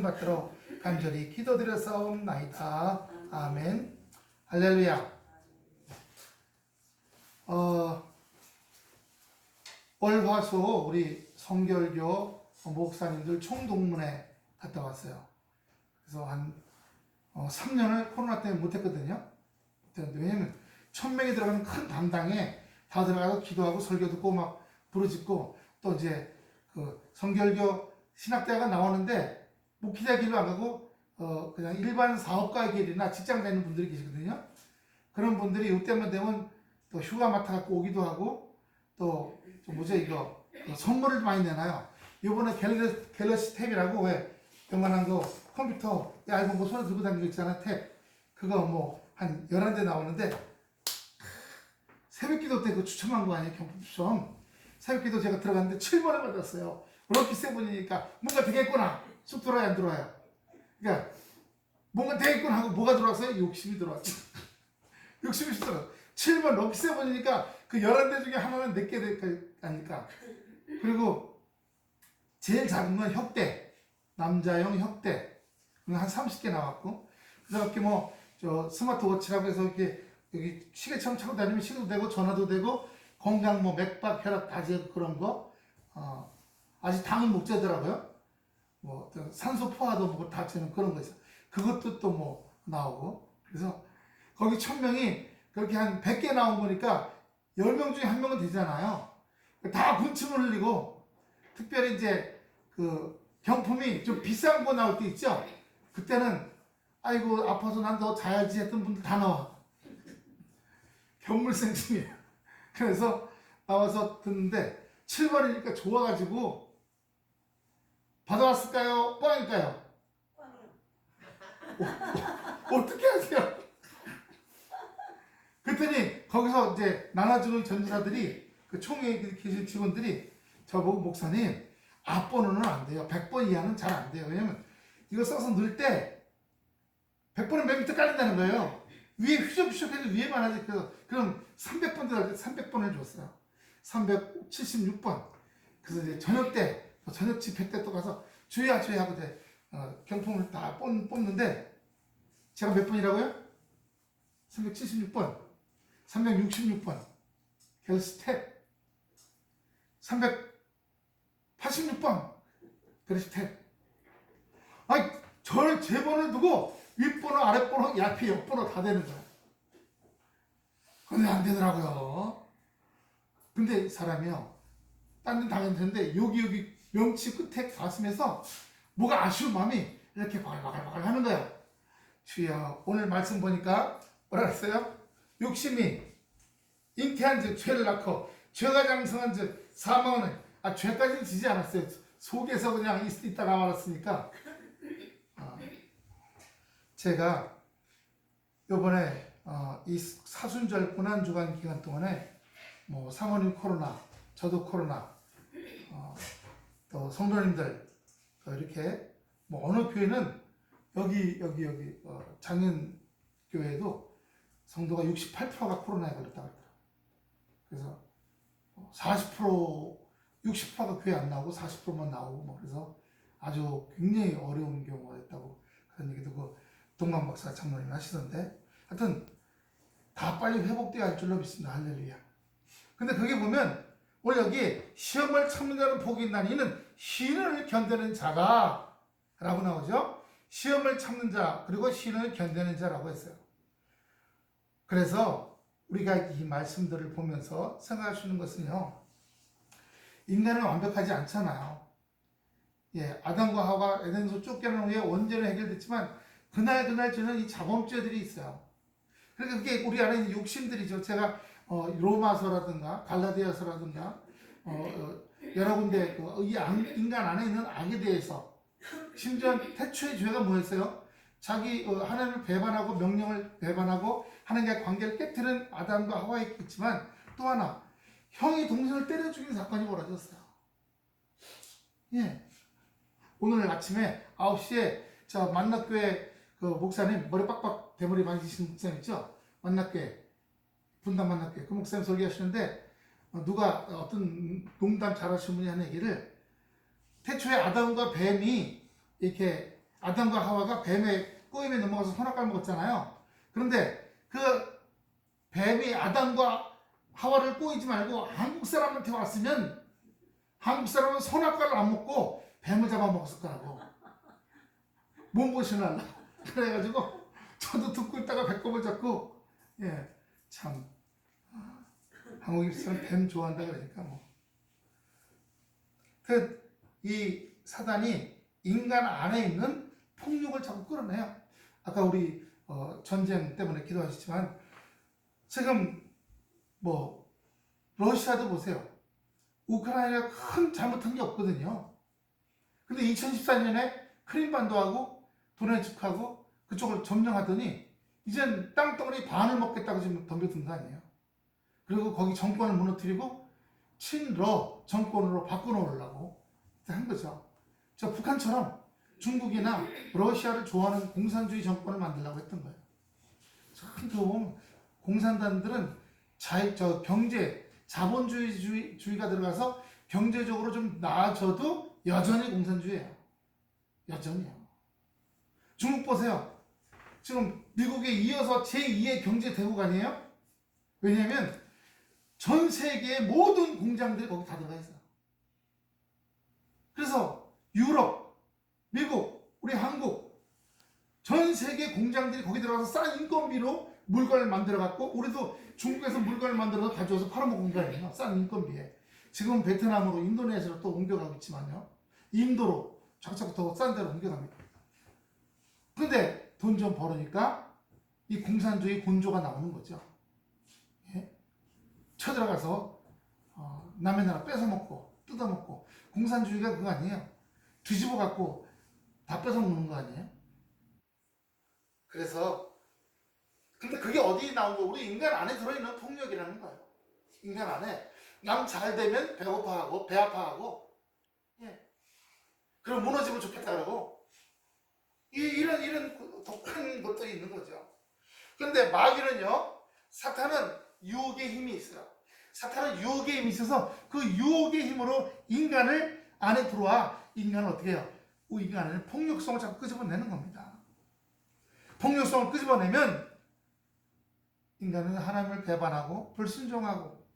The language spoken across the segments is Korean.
받도록 간절히 기도드렸사옵나이다. 아멘. 할렐루야. 월화수 우리 성결교 목사님들 총동문회 갔다 왔어요. 그래서 한 3년을 코로나 때문에 못했거든요. 왜냐면 1000명이 들어가는 큰 담당에 다 들어가서 기도하고 설교 듣고 막 부르짖고, 또 이제 그 성결교 신학대학가 나오는데 목회자 길로 안 가고 그냥 일반 사업가의 길이나 직장 다니는 분들이 계시거든요. 그런 분들이 이때만 되면 또 휴가 맡아갖고 오기도 하고, 또 뭐죠 이거 선물을 많이 내놔요. 이번에 갤럭시 탭이라고, 왜 요만한 거 컴퓨터 얇은 거 손에 들고 다니는 거 있잖아, 탭. 그거 뭐 한 11대 나오는데, 새벽기도 때 그 추첨한 거 아니에요, 경품 추첨. 새벽기도 제가 들어갔는데 7번을 받았어요. 럭키 세븐이니까 뭔가 되겠구나. 쑥 들어와요, 안 들어와요? 그러니까 뭔가 되겠구나 하고 뭐가 들어왔어요? 욕심이 들어왔죠. 욕심이 들어왔어요. 7번 럭키 세븐이니까 그 11대 중에 하나는 내게 되니까. 그리고 제일 작은 건 혁대, 남자용 혁대. 한 30개 나왔고, 그다음에 뭐 저 스마트워치라고 해서 이렇게 여기 시계처럼 차고 다니면 시계도 되고 전화도 되고, 건강 뭐 맥박, 혈압 다지 그런 거. 아직 당은 못 재더라고요. 뭐 산소 포화도 뭐 다 재는 그런 거 있어요. 그것도 또 뭐 나오고. 그래서 거기 1000명이 그렇게 한 100개 나온 거니까 10명 중에 1명은 되잖아요. 다 군침을 흘리고, 특별히 이제 그 경품이 좀 비싼 거 나올 때 있죠. 그때는 아이고 아파서 난 더 자야지 했던 분들 다 나와. 견물생심이에요. 그래서 나와서 듣는데 7번이니까 좋아가지고, 받아왔을까요? 뻥일까요? 어떻게 하세요? 그랬더니 거기서 이제 나눠주는 전도사들이, 그 총회에 계신 직원들이 저보고, 목사님 앞번호는 안 돼요. 100번 이하는 잘 안 돼요. 왜냐면 이거 써서 넣을 때 100번은 맨 밑에 깔린다는 거예요. 위에 휘적휘적 해도 위에만 하지. 그럼 300번 들어갈 때 300번을 줬어요. 376번. 그래서 이제 저녁 때, 저녁 집회 때 또 가서 주야 하고 이제 경품을 다 뽑는데, 제가 몇 번이라고요? 376번, 366번, 갤럭시 탭, 386번, 갤럭시 탭. 아니, 저를 제 번을 두고 윗번호, 아랫번호, 앞에 옆번호 다 되는 거야. 근데 안 되더라고요. 근데 사람이요, 딴 데는 당연히 되는데 여기 명치 끝에 가슴에서 뭐가 아쉬운 마음이 이렇게 바글바글 하는 거야. 주여, 오늘 말씀 보니까 뭐라 그랬어요? 욕심이 잉태한 즉 죄를 낳고 죄가 장성한 즉 사망은, 죄까지는 지지 않았어요. 속에서 그냥 있다가 말았으니까. 제가 요번에 이 사순절 고난주간 기간 동안에 뭐 사모님 코로나, 저도 코로나, 또 성도님들 이렇게 뭐 어느 교회는 여기 장인교회도 성도가 68%가 코로나에 걸렸다고 하더라고요. 그래서 40%, 60%가 교회 안 나오고 40%만 나오고, 뭐 그래서 아주 굉장히 어려운 경우가 있다고 그런 얘기도 그 동만 박사 장로님 하시던데, 하여튼 다 빨리 회복되어야 할 줄로 믿습니다. 할렐루야. 근데 거기 보면 오늘 여기 시험을 참는 자는 복이 있나니 이는 시련을 견디는 자가 라고 나오죠. 시험을 참는 자, 그리고 시련을 견디는 자라고 했어요. 그래서 우리가 이 말씀들을 보면서 생각할 수 있는 것은요, 인간은 완벽하지 않잖아요. 예, 아담과 하와가 에덴에서 쫓겨난 후에 원죄는 해결됐지만 그날 저는 이 자범죄들이 있어요. 그러니까 그게 우리 안에 있는 욕심들이죠. 제가 로마서라든가 갈라디아서라든가 여러 군데 이 인간 안에 있는 악에 대해서, 심지어 태초의 죄가 뭐였어요? 자기 하나님을 배반하고 명령을 배반하고 하나님과의 관계를 깨트린 아담과 하와에 있지만, 또 하나 형이 동생을 때려 죽인 사건이 벌어졌어요. 예. 오늘 아침에 9시에 저 만락교회 그 목사님, 머리 빡빡 대머리 만지신 목사님 있죠? 만락교회, 분당 만락교회 그 목사님 설교하시는데, 누가 어떤 농담 잘하시는 분이 한 얘기를, 태초에 아담과 뱀이 이렇게 아담과 하와가 뱀의 꼬임에 넘어가서 선악과를 먹었잖아요. 그런데 그 뱀이 아담과 하와를 꼬이지 말고 한국 사람한테 왔으면 한국 사람은 선악과를 안 먹고 뱀을 잡아먹었을 거라고. 몸보신을 하려고. 그래가지고 저도 듣고 있다가 배꼽을 잡고, 예, 참 한국 사람 뱀 좋아한다 그러니까 뭐. 이 사단이 인간 안에 있는 폭력을 자꾸 끌어내요. 아까 우리 전쟁 때문에 기도하셨지만 지금 뭐 러시아도 보세요. 우크라이나가 큰 잘못한 게 없거든요. 근데 2014년에 크림반도하고 도네츠크하고 그쪽을 점령하더니 이젠 땅덩어리 반을 먹겠다고 지금 덤벼든 거 아니에요. 그리고 거기 정권을 무너뜨리고 친러 정권으로 바꿔놓으려고 한 거죠. 저 북한처럼 중국이나 러시아를 좋아하는 공산주의 정권을 만들려고 했던 거예요. 참 좋은 공산당들은 경제, 자본주의가 들어가서 경제적으로 좀 나아져도 여전히 공산주의예요. 여전히요. 중국 보세요. 지금 미국에 이어서 제2의 경제 대국 아니에요? 왜냐하면 전 세계의 모든 공장들이 거기 다 들어가 있어요. 그래서 유럽, 미국, 우리 한국 전 세계 공장들이 거기 들어가서 싼 인건비로 물건을 만들어갖고 우리도 중국에서 물건을 만들어서 가져와서 팔아먹은 거 아니에요. 싼 인건비에. 지금 베트남으로 인도네시아로 또 옮겨가고 있지만요. 인도로 자꾸 더 싼 데로 옮겨갑니다. 근데 돈 좀 벌으니까 이 공산주의 곤조가 나오는 거죠. 예? 쳐들어가서 남의 나라 뺏어먹고 뜯어먹고 공산주의가 그거 아니에요. 뒤집어 갖고 다 뺏어먹는 거 아니에요? 그래서 근데 그게 어디 나온 거예요? 우리 인간 안에 들어있는 폭력이라는 거예요. 인간 안에 남 잘 되면 배고파하고 배 아파하고 예. 그럼 무너지면 좋겠다 그러고 이런 독한 것들이 있는 거죠. 그런데 마귀는요, 사탄은 유혹의 힘이 있어요. 사탄은 유혹의 힘이 있어서 그 유혹의 힘으로 인간을 안에 들어와 인간을 어떻게 해요? 인간 안에 폭력성을 자꾸 끄집어내는 겁니다. 폭력성을 끄집어내면 인간은 하나님을 배반하고 불순종하고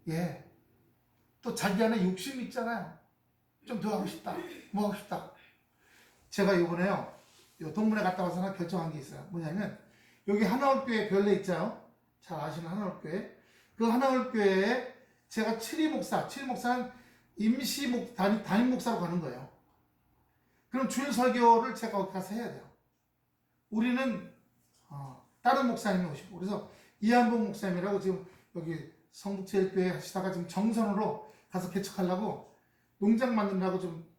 예, 또 자기 안에 욕심이 있잖아요. 좀 더 하고 싶다. 뭐 하고 싶다. 제가 이번에요, 동문회 갔다 와서 하나 결정한 게 있어요. 뭐냐면, 여기 하나올교회 별내 있죠? 잘 아시는 하나올교회. 그 하나올교회에 제가 칠임목사는 담임 목사로 가는 거예요. 그럼 주일 설교를 제가 거기 가서 해야 돼요. 우리는, 다른 목사님이 오시고, 그래서 이한봉 목사님이라고 지금 여기 성북제일교회 하시다가 지금 정선으로 가서 개척하려고 농장 만든다고 좀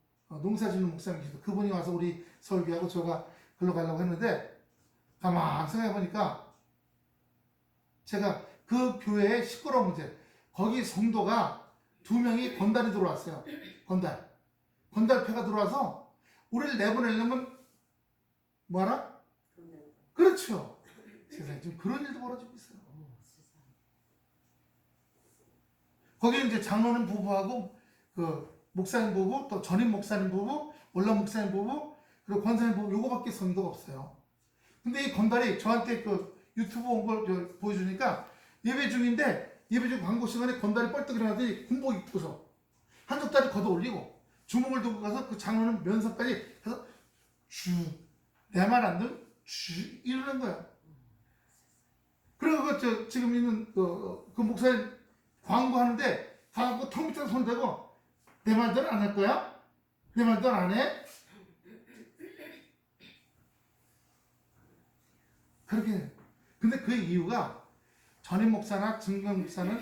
농사 짓는 목사님이시고 그분이 와서 우리 설교하고 제가 글로 가려고 했는데 가만 생각해보니까 제가 그 교회의 시끄러운 문제 거기 성도가 2명이 건달이 들어왔어요. 건달패가 들어와서 우리를 내보내려면 뭐하라? 그렇죠. 세상에 지금 그런 일도 벌어지고 있어요. 거기 이제 장로님 부부하고 그 목사님 부부, 또 전임 목사님 부부, 원로 목사님 부부, 그리고 권사님 부부, 요거밖에 성도가 없어요. 근데 이 건달이 저한테 그 유튜브 온 걸 보여주니까 예배 중인데, 예배 중 광고 시간에 건달이 뻘떡 일어나더니 군복 입고서 한쪽 다리 걷어 올리고 주먹을 들고 가서 그 장로는 면서까지 해서 내 말 안 들어? 이러는 거야. 그리고 지금 있는 그 목사님 광고하는데 가갖고 턱 밑에 손 대고 내 말대로 안 할 거야? 내 말대로 안 해? 그렇게. 근데 그 이유가 전임 목사나 증거 목사는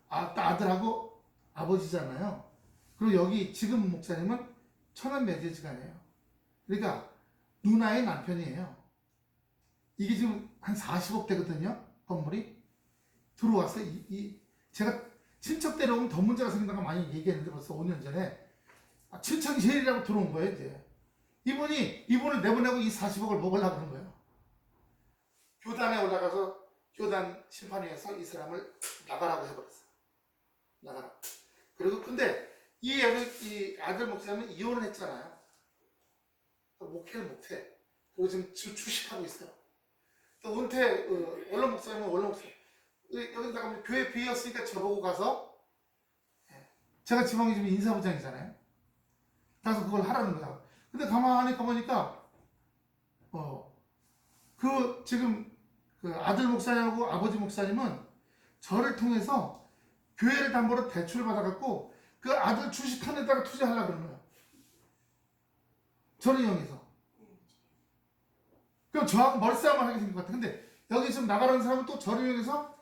아들하고 아버지잖아요. 그리고 여기 지금 목사님은 천안 매제지간이에요. 그러니까 누나의 남편이에요. 이게 지금 한 40억 되거든요. 건물이. 들어와서 제가 친척 데려오면 더 문제가 생긴다고 많이 얘기했는데 벌써 5년 전에 친척이 제일이라고 들어온 거예요. 이제 이분을 내보내고 이 40억을 먹으려고 하는 거예요. 교단에 올라가서 교단 심판위에서 이 사람을 나가라고 해버렸어요. 나가라. 그리고 근데 이 아들 목사님은 이혼을 했잖아요. 목회를 못해. 그리고 지금 주식하고 있어요. 또 은퇴 원로 목사님은 원로 목사. 여기다가 교회 비었으니까 저보고 가서 제가 지방에 지금 인사부장이잖아요. 가서 그걸 하라는 거야. 근데 가만히 가보니까 지금 그 아들 목사님하고 아버지 목사님은 저를 통해서 교회를 담보로 대출을 받아갖고 그 아들 주식한 데다가 투자하려고 그러는 거야. 저를 이용해서. 그럼 저하고 머리싸움을 하게 생긴 것 같아. 근데 여기 지금 나가라는 사람은 또 저를 이용해서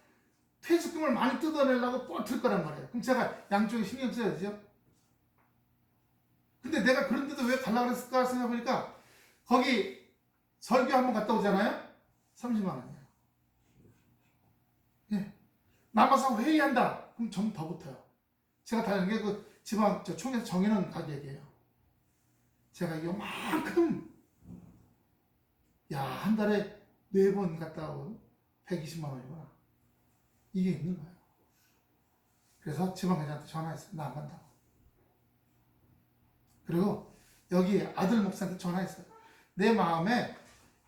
퇴직금을 많이 뜯어내려고 뻗을 거란 말이에요. 그럼 제가 양쪽에 신경 써야 되죠. 근데 내가 그런데도 왜 가려고 그랬을까 생각해보니까 거기 설교 한번 갔다 오잖아요. 30만 원이에요. 예. 남아서 회의한다. 그럼 좀 더 붙어요. 제가 다니는 게 그 지방 총회에서 정해놓은 가격이에요. 제가 요만큼 한 달에 4번 갔다 오고 120만 원이구나. 이게 있는 거예요. 그래서 지방회장한테 전화했어요. 나 안 간다고. 그리고 여기 아들 목사한테 전화했어요. 내 마음에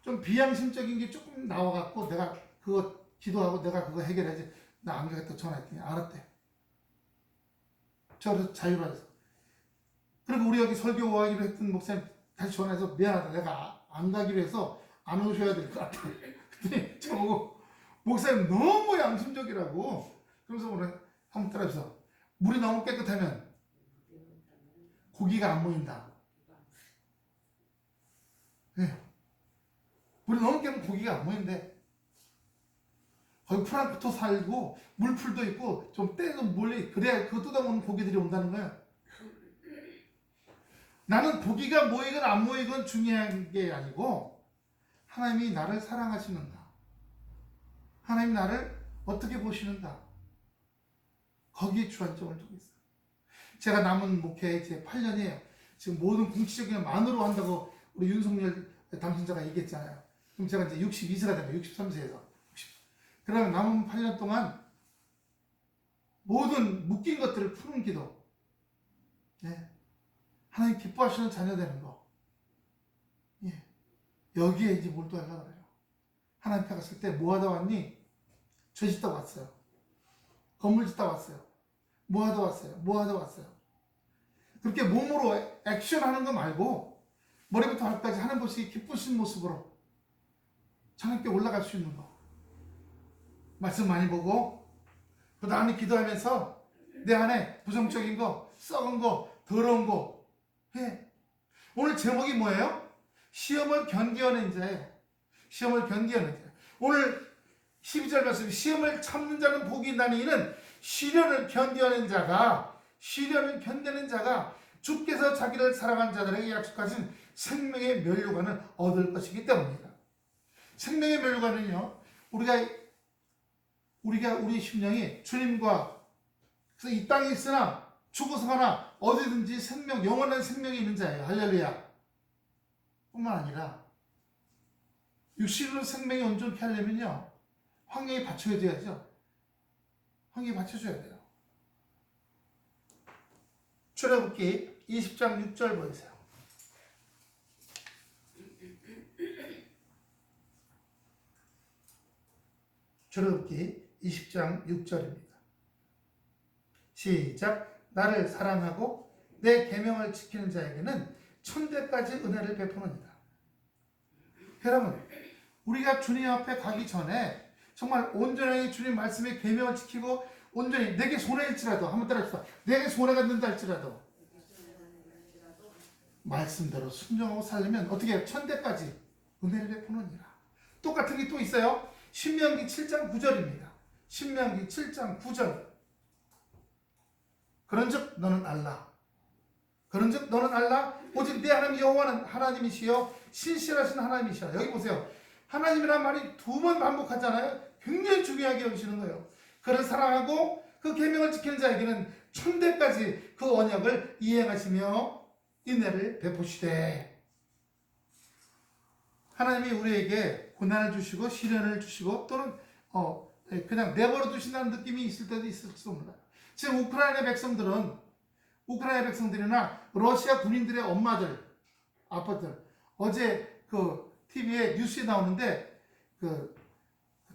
좀 비양심적인 게 조금 나와갖고 내가 그거 기도하고 내가 그거 해결하지. 나 안 가겠다고 전화했더니 알았대. 저를 자유로 해서. 그리고 우리 여기 설교 하기로 했던 목사님 다시 전화해서 미안하다. 내가 안 가기로 해서 안 오셔야 될 것 같아. 근데 저보고 목사님 너무 양심적이라고. 그러면서 오늘 한번 따라해서 물이 너무 깨끗하면 고기가 안 보인다. 네. 물이 너무 깨면 고기가 안 보이는데 거기 프랑크도 살고 물풀도 있고 좀 떼도 몰래 그래야 그거 뜯어먹는 고기들이 온다는 거예요. 나는 고기가 모이건 안 모이건 중요한 게 아니고 하나님이 나를 사랑하시는가, 하나님이 나를 어떻게 보시는가, 거기에 주안점을 두고 있어요. 제가 남은 목회 이제 8년이에요. 지금 모든 공식적인 만으로 한다고 우리 윤석열 당선자가 얘기했잖아요. 그럼 제가 이제 62세가 되면 63세에서 그러면 남은 8년 동안 모든 묶인 것들을 푸는 기도, 네. 하나님 기뻐하시는 자녀 되는 거, 예. 여기에 이제 몰두하려고 그래요. 하나님 앞에 갔을 때 뭐 하다 왔니? 죄 짓다 왔어요. 건물 짓다 왔어요. 뭐 하다 왔어요? 뭐 하다 왔어요? 그렇게 몸으로 액션하는 거 말고 머리부터 발까지 하는 것이 기쁘신 모습으로 하나님께 올라갈 수 있는 거. 말씀 많이 보고 그 다음에 기도하면서 내 안에 부정적인 거, 썩은 거, 더러운 거 해. 오늘 제목이 뭐예요? 시험을 견디어낸 자예요. 시험을 견디어낸 자. 오늘 12절 말씀, 시험을 참는 자는 복이 있나니 이는 시련을 견디어낸 자가, 시련을 견디는 자가 주께서 자기를 사랑한 자들에게 약속하신 생명의 면류관을 얻을 것이기 때문입니다. 생명의 면류관은요, 우리 심령이 주님과, 그래서 이 땅에 있으나 죽어서 가나 어디든지 생명, 영원한 생명이 있는 자예요. 할렐루야. 뿐만 아니라 육신으로 생명이 온전케 하려면요, 환경에 받쳐줘야죠. 환경에 받쳐줘야 돼요. 출애굽기 20장 6절 보세요. 출애굽기 20장 6절입니다. 시작. 나를 사랑하고 내 계명을 지키는 자에게는 천대까지 은혜를 베푸느니라. 여러분, 우리가 주님 앞에 가기 전에 정말 온전하게 주님 말씀의 계명을 지키고 온전히 내게 손해일지라도, 한번 따라합시다. 내게 손해가 된다 할지라도 말씀대로 순종하고 살려면 어떻게 해요? 천대까지 은혜를 베푸느니라. 똑같은 게 또 있어요. 신명기 7장 9절입니다. 신명기 7장 9절. 그런즉 너는 알라. 그런즉 너는 알라. 오직 내 하나님 여호와는 하나님이시여 신실하신 하나님이시라. 여기 보세요. 하나님이란 말이 2번 반복하잖아요. 굉장히 중요하게 여기시는 거예요. 그를 사랑하고 그 계명을 지키는 자에게는 천대까지 그 언약을 이행하시며 인내를 베푸시되. 하나님이 우리에게 고난을 주시고 시련을 주시고 또는 그냥 내버려 두신다는 느낌이 있을 때도 있을지도 몰라요. 지금 우크라이나 백성들이나 러시아 군인들의 엄마들, 아빠들 어제 그 TV에 뉴스에 나오는데 그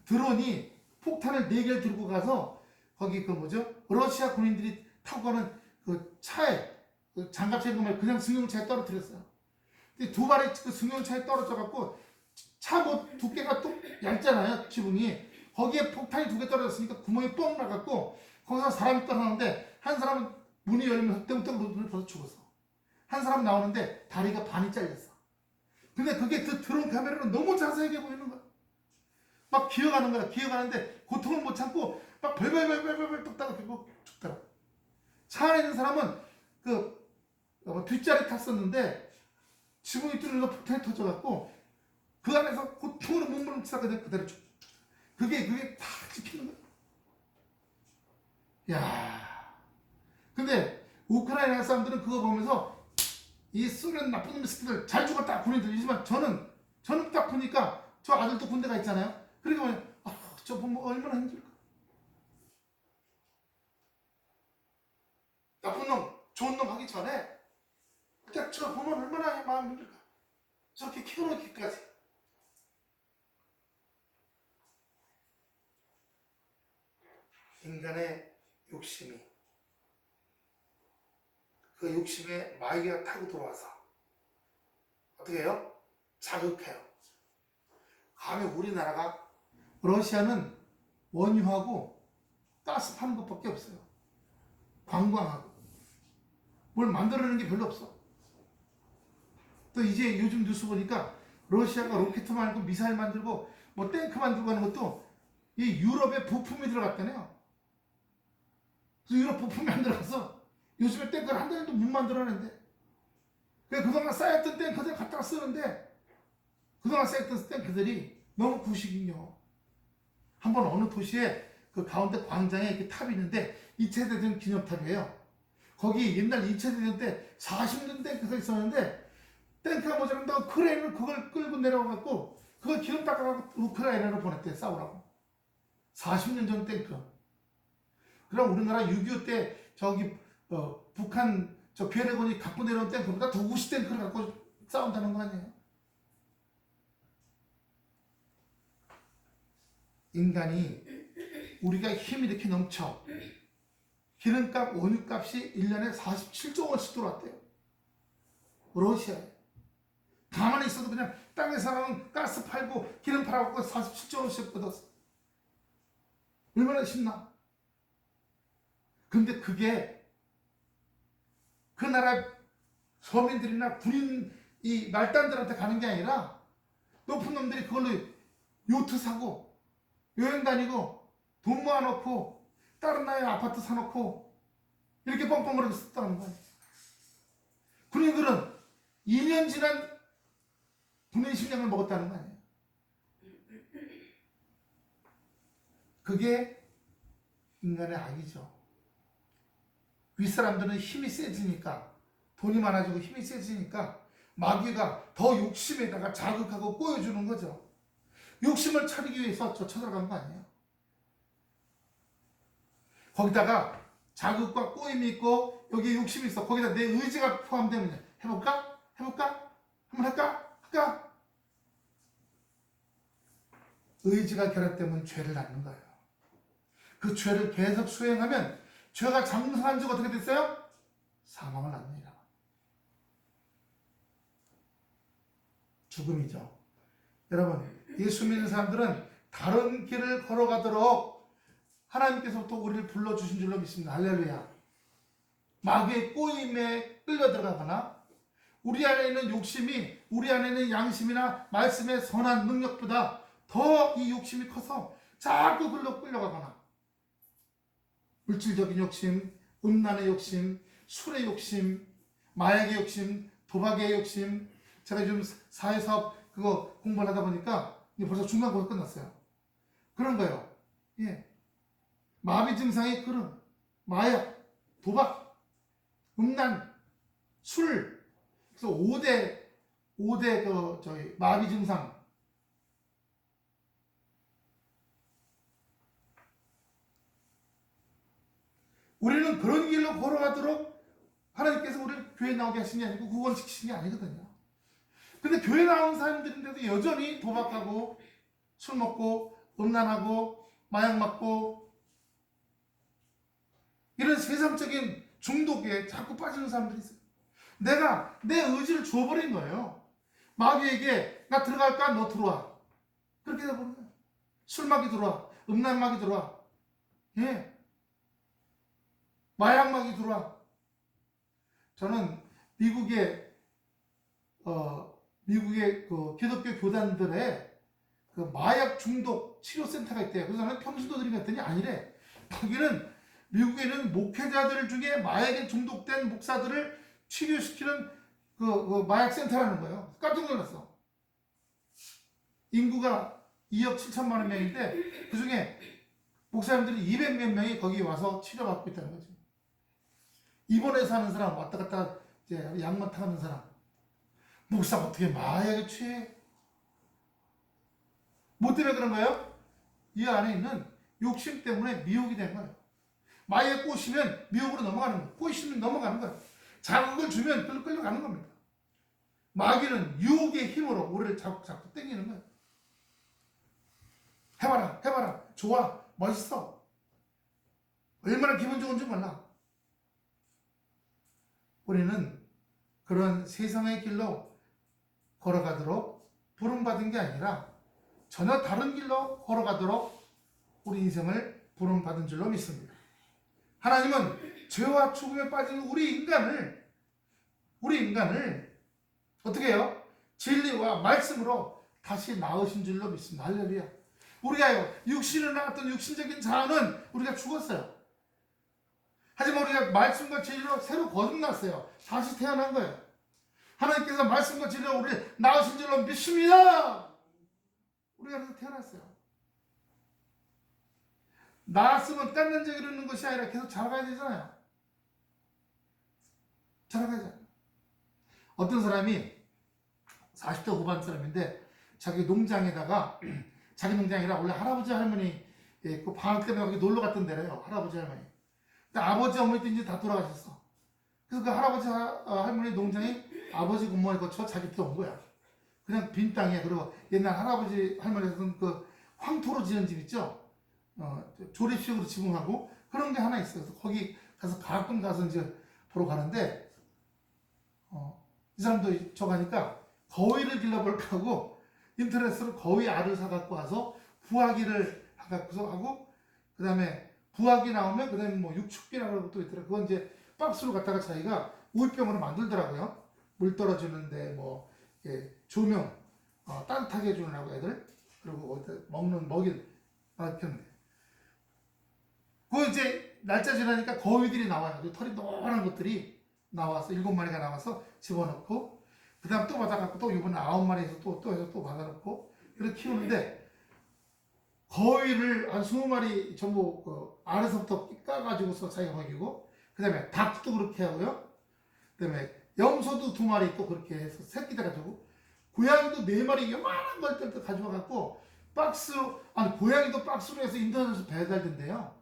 드론이 폭탄을 4개를 들고 가서 거기 그 뭐죠? 러시아 군인들이 타고 가는 그 차에 그 장갑 제금을 그냥 승용차에 떨어뜨렸어요. 근데 두 발이 그 승용차에 떨어져 갖고 차 뭐 두께가 또 얇잖아요. 지붕이. 거기에 폭탄이 2개 떨어졌으니까 구멍이 뻥 나갖고 거기서 사람이 떠나는데 한 사람은 문이 열리면서 땡땡 눈을 벌써 죽었어. 한 사람 나오는데 다리가 반이 잘렸어. 근데 그게 그 드론 카메라로 너무 자세하게 보이는 거야. 막 기어가는 거야. 기어가는데 고통을 못 참고 막 벌벌벌벌벌 뚝딱 그리고 죽더라. 차 안에 있는 사람은 그 뒷자리 탔었는데 지붕이 뚫려서 폭탄이 터져갖고 그 안에서 고통으로 몸부림 치다가 그대로 죽. 그게 다 찍히는 거야. 야. 근데 우크라이나 사람들은 그거 보면서 이 소련 나쁜 놈의 새끼들 잘 죽었다 군인들이지만 저는 딱 보니까 저 아들도 군대가 있잖아요. 그러니까 저 보면 얼마나 힘들까. 나쁜 놈, 좋은 놈 하기 전에 딱 저 보면 얼마나 마음이 힘들까. 저렇게 키워놓기까지. 인간의 욕심이 그 욕심에 마귀가 타고 들어와서 어떻게 해요? 자극해요. 감히 우리나라가 러시아는 원유하고 가스 파는 것밖에 없어요. 관광하고 뭘 만들어내는 게 별로 없어. 또 이제 요즘 뉴스 보니까 러시아가 로켓 만들고 미사일 만들고 뭐 탱크 만들고 하는 것도 이 유럽의 부품이 들어갔다네요. 그래서 유럽 부품이 안 들어가서 요즘에 탱크를 한 달도 못 만들어내는데 그동안 쌓였던 탱크들 갖다가 쓰는데 그동안 쌓였던 탱크들이 너무 구식이요. 한번 어느 도시에 그 가운데 광장에 이렇게 탑이 있는데 2차 대전 기념탑이에요. 거기 옛날 2차 대전 때 40년 탱크가 있었는데 탱크가 모자란다고 크레인을 그걸 끌고 내려와갖고 그걸 기름 닦아갖고 우크라이나로 보냈대 싸우라고. 40년 전 탱크. 그럼 우리나라 6.25 때 저기 북한 저 괴뢰군이 갖고 내려온 탱크보다 더 우시 탱크를 갖고 싸운다는 거 아니에요? 인간이 우리가 힘이 이렇게 넘쳐 기름값, 원유값이 1년에 47조 원씩 들어왔대요. 러시아에. 가만히 있어도 그냥 땅에 사람은 가스 팔고 기름 팔아갖고 47조 원씩 얻었어. 얼마나 신나? 근데 그게 그 나라 서민들이나 군인 이 말단들한테 가는 게 아니라 높은 놈들이 그걸로 요트 사고 여행 다니고 돈 모아놓고 다른 나라에 아파트 사놓고 이렇게 뻥뻥거리고 썼다는 거예요. 군인들은 2년 지난 군인 식량을 먹었다는 거 아니에요. 그게 인간의 악이죠. 윗사람들은 힘이 세지니까 돈이 많아지고 힘이 세지니까 마귀가 더 욕심에다가 자극하고 꼬여주는 거죠. 욕심을 차리기 위해서 저 쳐들어간 거 아니에요. 거기다가 자극과 꼬임이 있고 여기에 욕심이 있어. 거기다 내 의지가 포함되면 해볼까? 해볼까? 한번 할까? 의지가 결합되면 죄를 낳는 거예요. 그 죄를 계속 수행하면 죄가 장성한 적 어떻게 됐어요? 사망을 낳습니다. 죽음이죠. 여러분, 예수 믿는 사람들은 다른 길을 걸어가도록 하나님께서부터 우리를 불러주신 줄로 믿습니다. 할렐루야. 마귀의 꼬임에 끌려 들어가거나 우리 안에 있는 욕심이 우리 안에 있는 양심이나 말씀의 선한 능력보다 더 이 욕심이 커서 자꾸 글로 끌려가거나 물질적인 욕심, 음란의 욕심, 술의 욕심, 마약의 욕심, 도박의 욕심. 제가 요즘 사회사업 그거 공부를 하다 보니까 이제 벌써 중간고사 끝났어요. 그런 거예요. 예. 마비 증상이 그런 마약, 도박, 음란, 술. 그래서 5대 마비 증상. 우리는 그런 길로 걸어가도록 하나님께서 우리를 교회 나오게 하신 게 아니고 구원시키신 게 아니거든요. 근데 교회 나온 사람들인데도 여전히 도박하고 술 먹고 음란하고 마약 맞고 이런 세상적인 중독에 자꾸 빠지는 사람들이 있어요. 내가 내 의지를 주어버린 거예요. 마귀에게 나 들어갈까? 너 들어와. 그렇게 돼버린 거예요. 술마귀 들어와. 음란마귀 들어와. 예. 마약마귀 들어와. 저는 미국의 그 기독교 교단들의 그 마약 중독 치료센터가 있대요. 그래서 저는 평신도들이 갔더니 아니래. 거기는 미국에는 목회자들 중에 마약에 중독된 목사들을 치료시키는 그 마약 센터라는 거예요. 깜짝 놀랐어. 인구가 2억 7천만 명인데 그 중에 목사님들이 200몇 명이 거기 와서 치료받고 있다는 거죠. 입원해 사는 사람, 왔다 갔다 이제 약만 타는 사람. 목사 어떻게 마약에 취해? 뭐 때문에 그런 거예요? 이 안에 있는 욕심 때문에 미혹이 된 거예요. 마약에 꼬시면 미혹으로 넘어가는 거예요. 꼬시면 넘어가는 거예요. 자극을 주면 별로 끌려가는 겁니다. 마귀는 유혹의 힘으로 우리를 자꾸 땡기는 거예요. 해봐라, 해봐라, 좋아, 멋있어. 얼마나 기분 좋은지 몰라. 우리는 그런 세상의 길로 걸어가도록 부름받은 게 아니라 전혀 다른 길로 걸어가도록 우리 인생을 부름받은 줄로 믿습니다. 하나님은 죄와 죽음에 빠진 우리 인간을 어떻게 해요? 진리와 말씀으로 다시 낳으신 줄로 믿습니다. 할렐루야. 우리가요, 육신을 낳았던 육신적인 자아는 우리가 죽었어요. 하지만 우리가 말씀과 진리로 새로 거듭났어요. 다시 태어난 거예요. 하나님께서 말씀과 진리로 우리를 낳으신 줄로 믿습니다. 우리가 그래서 태어났어요. 낳았으면 딴 적이 이르는 것이 아니라 계속 자라가야 되잖아요. 자라가야죠. 어떤 사람이 40대 후반 사람인데 자기 농장에다가 자기 농장이라 원래 할아버지 할머니 그 방학 때문에 거기 놀러 갔던 데래요. 할아버지 할머니. 근데 아버지 어머니도 이제 다 돌아가셨어. 그래서 그 할아버지 할머니 농장이 아버지 공무원에 거쳐 자기 때 온 거야. 그냥 빈 땅에. 그리고 옛날 할아버지 할머니 했던 그 황토로 지은 집 있죠. 조립식으로 지붕하고 그런 게 하나 있어요. 그래서 거기 가서 가끔 가서 이제 보러 가는데 이 사람도 저 가니까 거위를 길러볼까 하고 인터넷으로 거위 알을 사갖고 와서 부화기를 갖고서 하고 그 다음에 부화기 나오면 그 다음에 뭐 육축기라고 또 있더라고요. 그건 이제 박스로 갖다가 자기가 우유병으로 만들더라고요. 물 떨어지는데 뭐 조명 따뜻하게 해주느라고 애들 그리고 먹는 먹일 편데 그 이제 날짜 지나니까 거위들이 나와요. 털이 노란 것들이 나와서 7마리가 나와서 집어넣고 그 다음 또 받아갖고 또 이번에 9마리에서 또 해서 또 받아놓고 이렇게 키우는데 거위를 한 20마리 전부 그 알에서부터 까가지고서 자기가 먹이고 그 다음에 닭도 그렇게 하고요. 그 다음에 염소도 2마리 또 그렇게 해서 새끼들 가지고 고양이도 4마리 요만한 걸 가져와갖고 고양이도 박스로 해서 인터넷에서 배달된대요.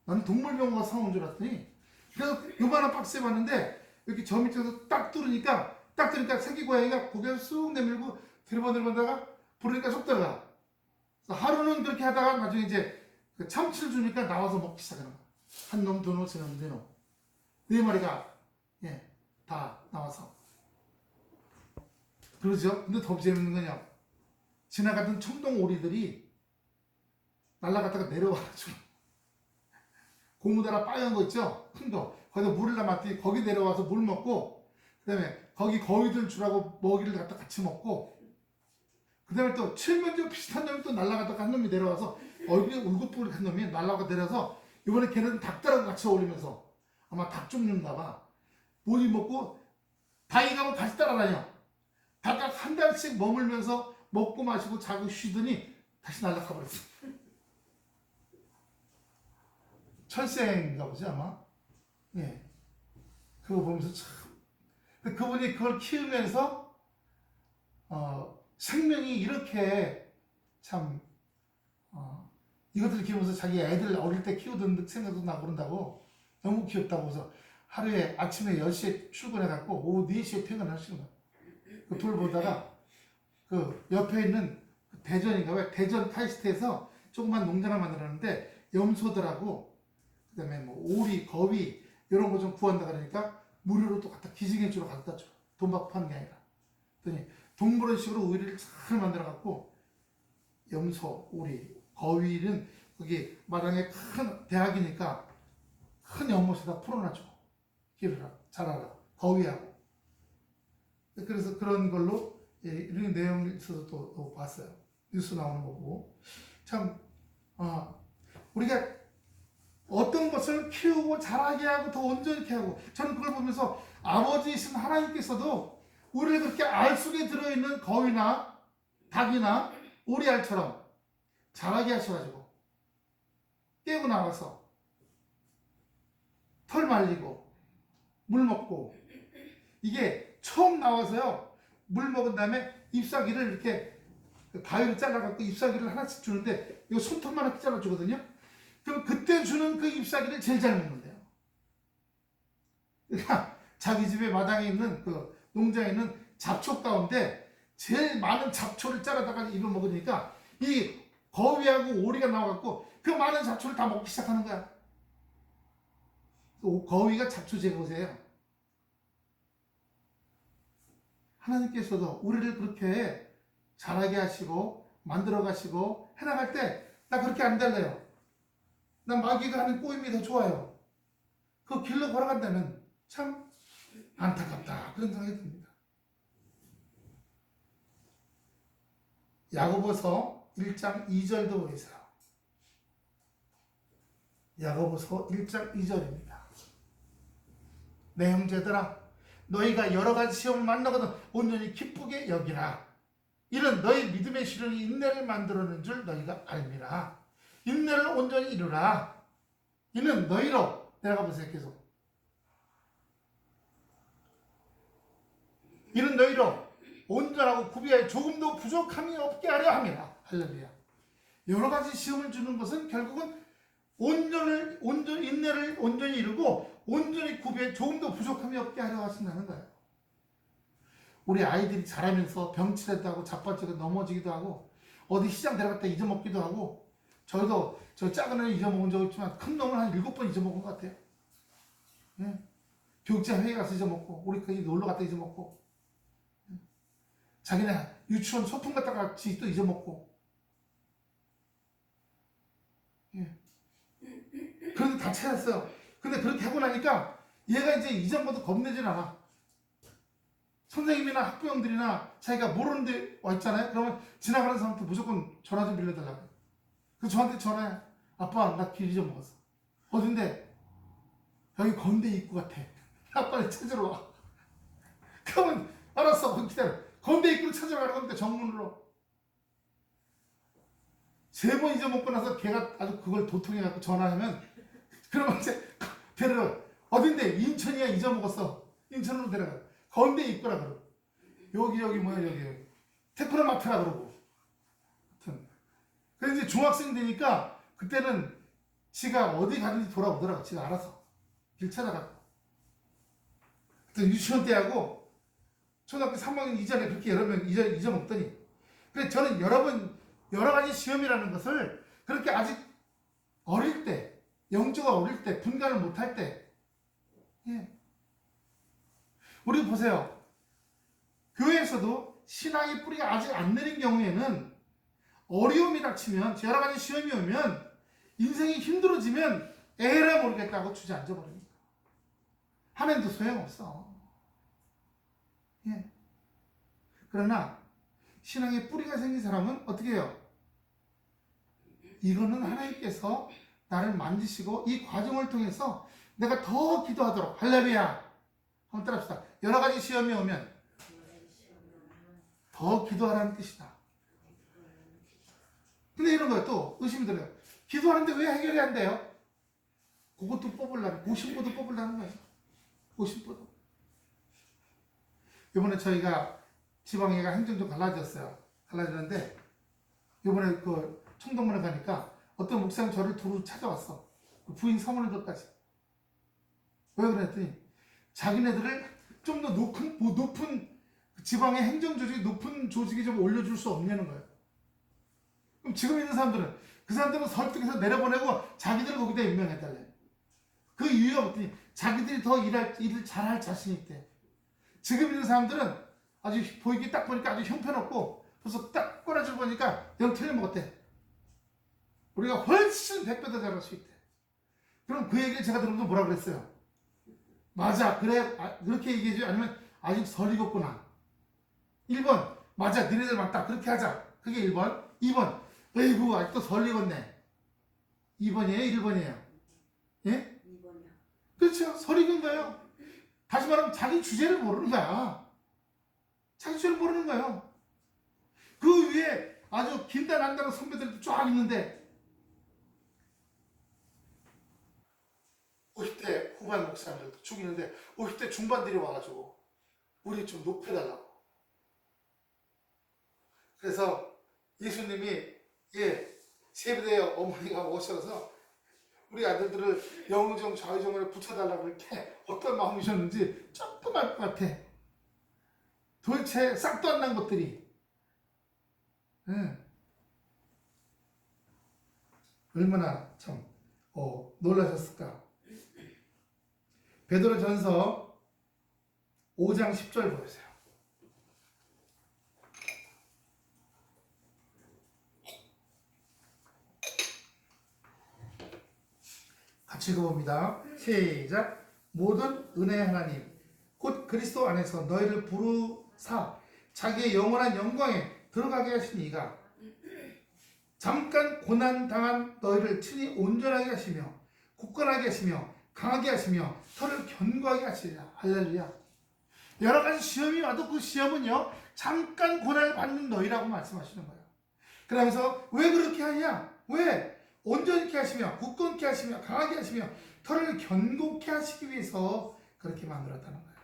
나는 동물병원가 사온 줄 알았더니 그래서 요만한 박스에 봤는데 이렇게 저 밑에서 딱 뚫으니까 새끼 고양이가 고개를 쑥 내밀고 들어보다가 부르니까 쏙 들어가. 하루는 그렇게 하다가 나중에 이제 그 참치를 주니까 나와서 먹기 시작하는 거야. 한 놈, 2놈, 3놈, 4놈. 4마리가 다 나와서. 그러죠? 근데 더 재밌는 건요. 지나가던 청동 오리들이 날아갔다가 내려와가지고 고무다라 빨간 거 있죠? 큰 거. 거기다 물을 담았더니 거기 내려와서 물 먹고 그 다음에 거기 거위들 주라고 먹이를 갖다 같이 먹고 그 다음에 또 칠면조 비슷한 놈이 또 날아가다가 한 놈이 내려와서 얼굴이 울긋불긋한 놈이 날아가 내려서 이번에 걔는 닭들하고 같이 어울리면서 아마 닭 종류인가 봐. 모이 먹고 닭이 가면 같이 따라다녀. 닭각 한 달씩 머물면서 먹고 마시고 자고 쉬더니 다시 날아가 버렸어. 철새인가 보지 아마. 그거 보면서 참. 근데 그분이 그걸 키우면서 생명이 이렇게 참 이것들을 키우면서 자기 애들 어릴 때 키우던 생각도 나고 그런다고 너무 귀엽다고 해서 하루에 아침에 10시에 출근해갖고 오후 4시에 퇴근하시는 거예요. 그 불 보다가 그 옆에 있는 대전인가 왜 대전 카이스트에서 조그만 농장을 만들었는데 염소들하고 그다음에 뭐 오리, 거위 이런 거 좀 구한다 그러니까 무료로 또 갖다 기증해주러 갖다 줘. 돈 받고 파는 게 아니라. 그랬더니 동물원식으로 오리를 잘 만들어 갖고 염소, 오리, 거위는 거기 마당에 큰 대학이니까 큰 연못에다 풀어놔줘. 기르라, 자라라. 거위하고. 그래서 그런 걸로 이런 내용이 있어서 또 봤어요. 뉴스 나오는 거고. 참, 우리가 어떤 것을 키우고 자라게 하고 더 온전히 하고 저는 그걸 보면서 아버지이신 하나님께서도 우리를 그렇게 알 속에 들어있는 거위나 닭이나 오리알처럼 자라게 하셔가지고 깨고 나와서 털 말리고 물 먹고 이게 처음 나와서요 물 먹은 다음에 잎사귀를 이렇게 가위로 잘라갖고 잎사귀를 하나씩 주는데 이거 손톱만 이렇게 잘라주거든요. 그럼 그때 주는 그 잎사귀를 제일 잘 먹는데요. 그러니까 자기 집에 마당에 있는 그 농장에 있는 잡초 가운데 제일 많은 잡초를 자르다가 입을 먹으니까 이 거위하고 오리가 나와갖고 그 많은 잡초를 다 먹기 시작하는 거야. 거위가 잡초 제거세요. 하나님께서도 우리를 그렇게 자라게 하시고 만들어 가시고 해나갈 때 나 그렇게 안 될래요. 난 마귀가 하는 꼬임이 더 좋아요. 그 길로 걸어간다면 참 안타깝다 그런 생각이 듭니다. 야고보서 1장 2절도 보이세요. 야고보서 1장 2절입니다. 내 형제들아 너희가 여러 가지 시험을 만나거든 온전히 기쁘게 여기라. 이는 너희 믿음의 시련이 인내를 만들어낸 줄 너희가 알미라. 인내를 온전히 이루라. 이는 너희로 내려가 보세요. 계속 이는 너희로 온전하고 구비하여 조금도 부족함이 없게 하려 함이라. 할렐루야. 여러 가지 시험을 주는 것은 결국은 인내를 온전히 이루고 온전히 구비해 조금도 부족함이 없게 하려 하신다는 거예요. 우리 아이들이 자라면서 병치레도 하고 자빠지고 넘어지기도 하고 어디 시장 데려갔다 잊어먹기도 하고 저희도 저 작은 애는 잊어먹은 적 있지만 큰 놈은 한 7번 잊어먹은 것 같아요. 예. 교육자 회의 가서 잊어먹고 우리 거기 놀러 갔다 잊어먹고 자기네 유치원 소풍 갔다가 같이 또 잊어먹고 예. 그런데 다 찾았어요. 근데 그렇게 하고 나니까 얘가 이제 이전보다 겁내질 않아. 선생님이나 학부형들이나 자기가 모르는 데 와 있잖아요. 그러면 지나가는 사람한테 무조건 전화 좀 빌려달라고. 그래서 저한테 전화해. 아빠 나 길 잊어먹었어. 어딘데? 여기 건대 입구 같아. 아빠를 찾으러 와. 그러면 알았어. 거기 기다려. 건대 입구를 찾으러 가는 건데 정문으로. 3번 잊어먹고 나서 걔가 아주 그걸 도통해갖고 전화하면 그러면 이제 데려가. 어딘데? 인천이야 잊어먹었어. 인천으로 데려가. 건대 입구라 그러고. 여기 뭐야 여기. 테크노마트라 그러고. 하여튼. 그래서 이제 중학생 되니까 그때는 지가 어디 가든지 돌아오더라고. 지가 알아서. 길 찾아가고. 하여튼 유치원 때하고 초등학교 3학년 이전에 그렇게 여러 명 잊어먹더니. 그래서 저는 여러 가지 시험이라는 것을 그렇게 아직 어릴 때, 영조가 어릴 때, 분간을 못할 때, 예. 우리 보세요. 교회에서도 신앙의 뿌리가 아직 안 내린 경우에는 어려움이 닥치면, 여러 가지 시험이 오면, 인생이 힘들어지면 에라 모르겠다고 주저앉아 버립니다. 하면도 소용없어. 예. 그러나 신앙의 뿌리가 생긴 사람은 어떻게 해요? 이거는 하나님께서 나를 만지시고 이 과정을 통해서 내가 더 기도하도록. 할렐루야. 한번 따라합시다. 여러 가지 시험이 오면 더 기도하라는 뜻이다. 근데 이런 거예요. 또 의심이 들어요. 기도하는데 왜 해결이 안 돼요? 그것도 뽑으려면 고심보도 뽑으려는 거예요. 고심보도. 이번에 저희가 지방에가 행정 좀 갈라졌어요. 갈라졌는데 이번에 그 청동문에 가니까 어떤 목사님 저를 두루 찾아왔어. 그 부인 사모님들까지. 왜 그랬더니 자기네들을 좀 더 높은 지방의 행정 조직이 높은 조직이 좀 올려줄 수 없냐는 거예요. 그럼 지금 있는 사람들은 그 사람들은 설득해서 내려보내고 자기들을 거기다 임명해달래. 그 이유가 뭐더니 자기들이 더 일을 잘할 자신이 있대. 지금 있는 사람들은 아주 보이기 딱 보니까 아주 형편없고 벌써 딱 꼬라지고 보니까 영 틀려먹었대. 우리가 훨씬 100배 더 잘할 수 있대. 그럼 그 얘기를 제가 들으면서 뭐라 그랬어요? 맞아, 그래, 그렇게 얘기해줘. 아니면 아직 덜 익었구나. 1번, 맞아, 니네들 맞다, 그렇게 하자. 그게 1번. 2번, 에이구, 아직도 덜 익었네. 2번이에요, 1번이에요? 예? 2번이요. 그렇죠, 덜 익은 거예요. 다시 말하면 자기 주제를 모르는 거야. 자기 주제를 모르는 거예요. 그 위에 아주 긴단한다는 선배들도 쫙 있는데 50대 후반 목사님들도 쭉 있는데 50대 중반들이 와가지고 우리 좀 높여달라고. 그래서 예수님이 세배대 어머니가 오셔서 우리 아들들을 영의정 좌의정을 붙여달라고 이렇게 어떤 마음이셨는지 조금 알 것 같아. 도대체 싹도 안 난 것들이 얼마나 참 놀라셨을까. 베드로전서 5장 10절 보세요. 같이 읽어봅니다. 시작. 모든 은혜의 하나님 곧 그리스도 안에서 너희를 부르사 자기의 영원한 영광에 들어가게 하신 이가 잠깐 고난당한 너희를 친히 온전하게 하시며 굳건하게 하시며 강하게 하시며 털을 견고하게 하시리라. 할렐루야. 여러 가지 시험이 와도 그 시험은요 잠깐 고난을 받는 너희라고 말씀하시는 거예요. 그러면서 왜 그렇게 하냐? 왜? 온전케 하시며 굳건케 하시며 강하게 하시며 털을 견고케 하시기 위해서 그렇게 만들었다는 거예요.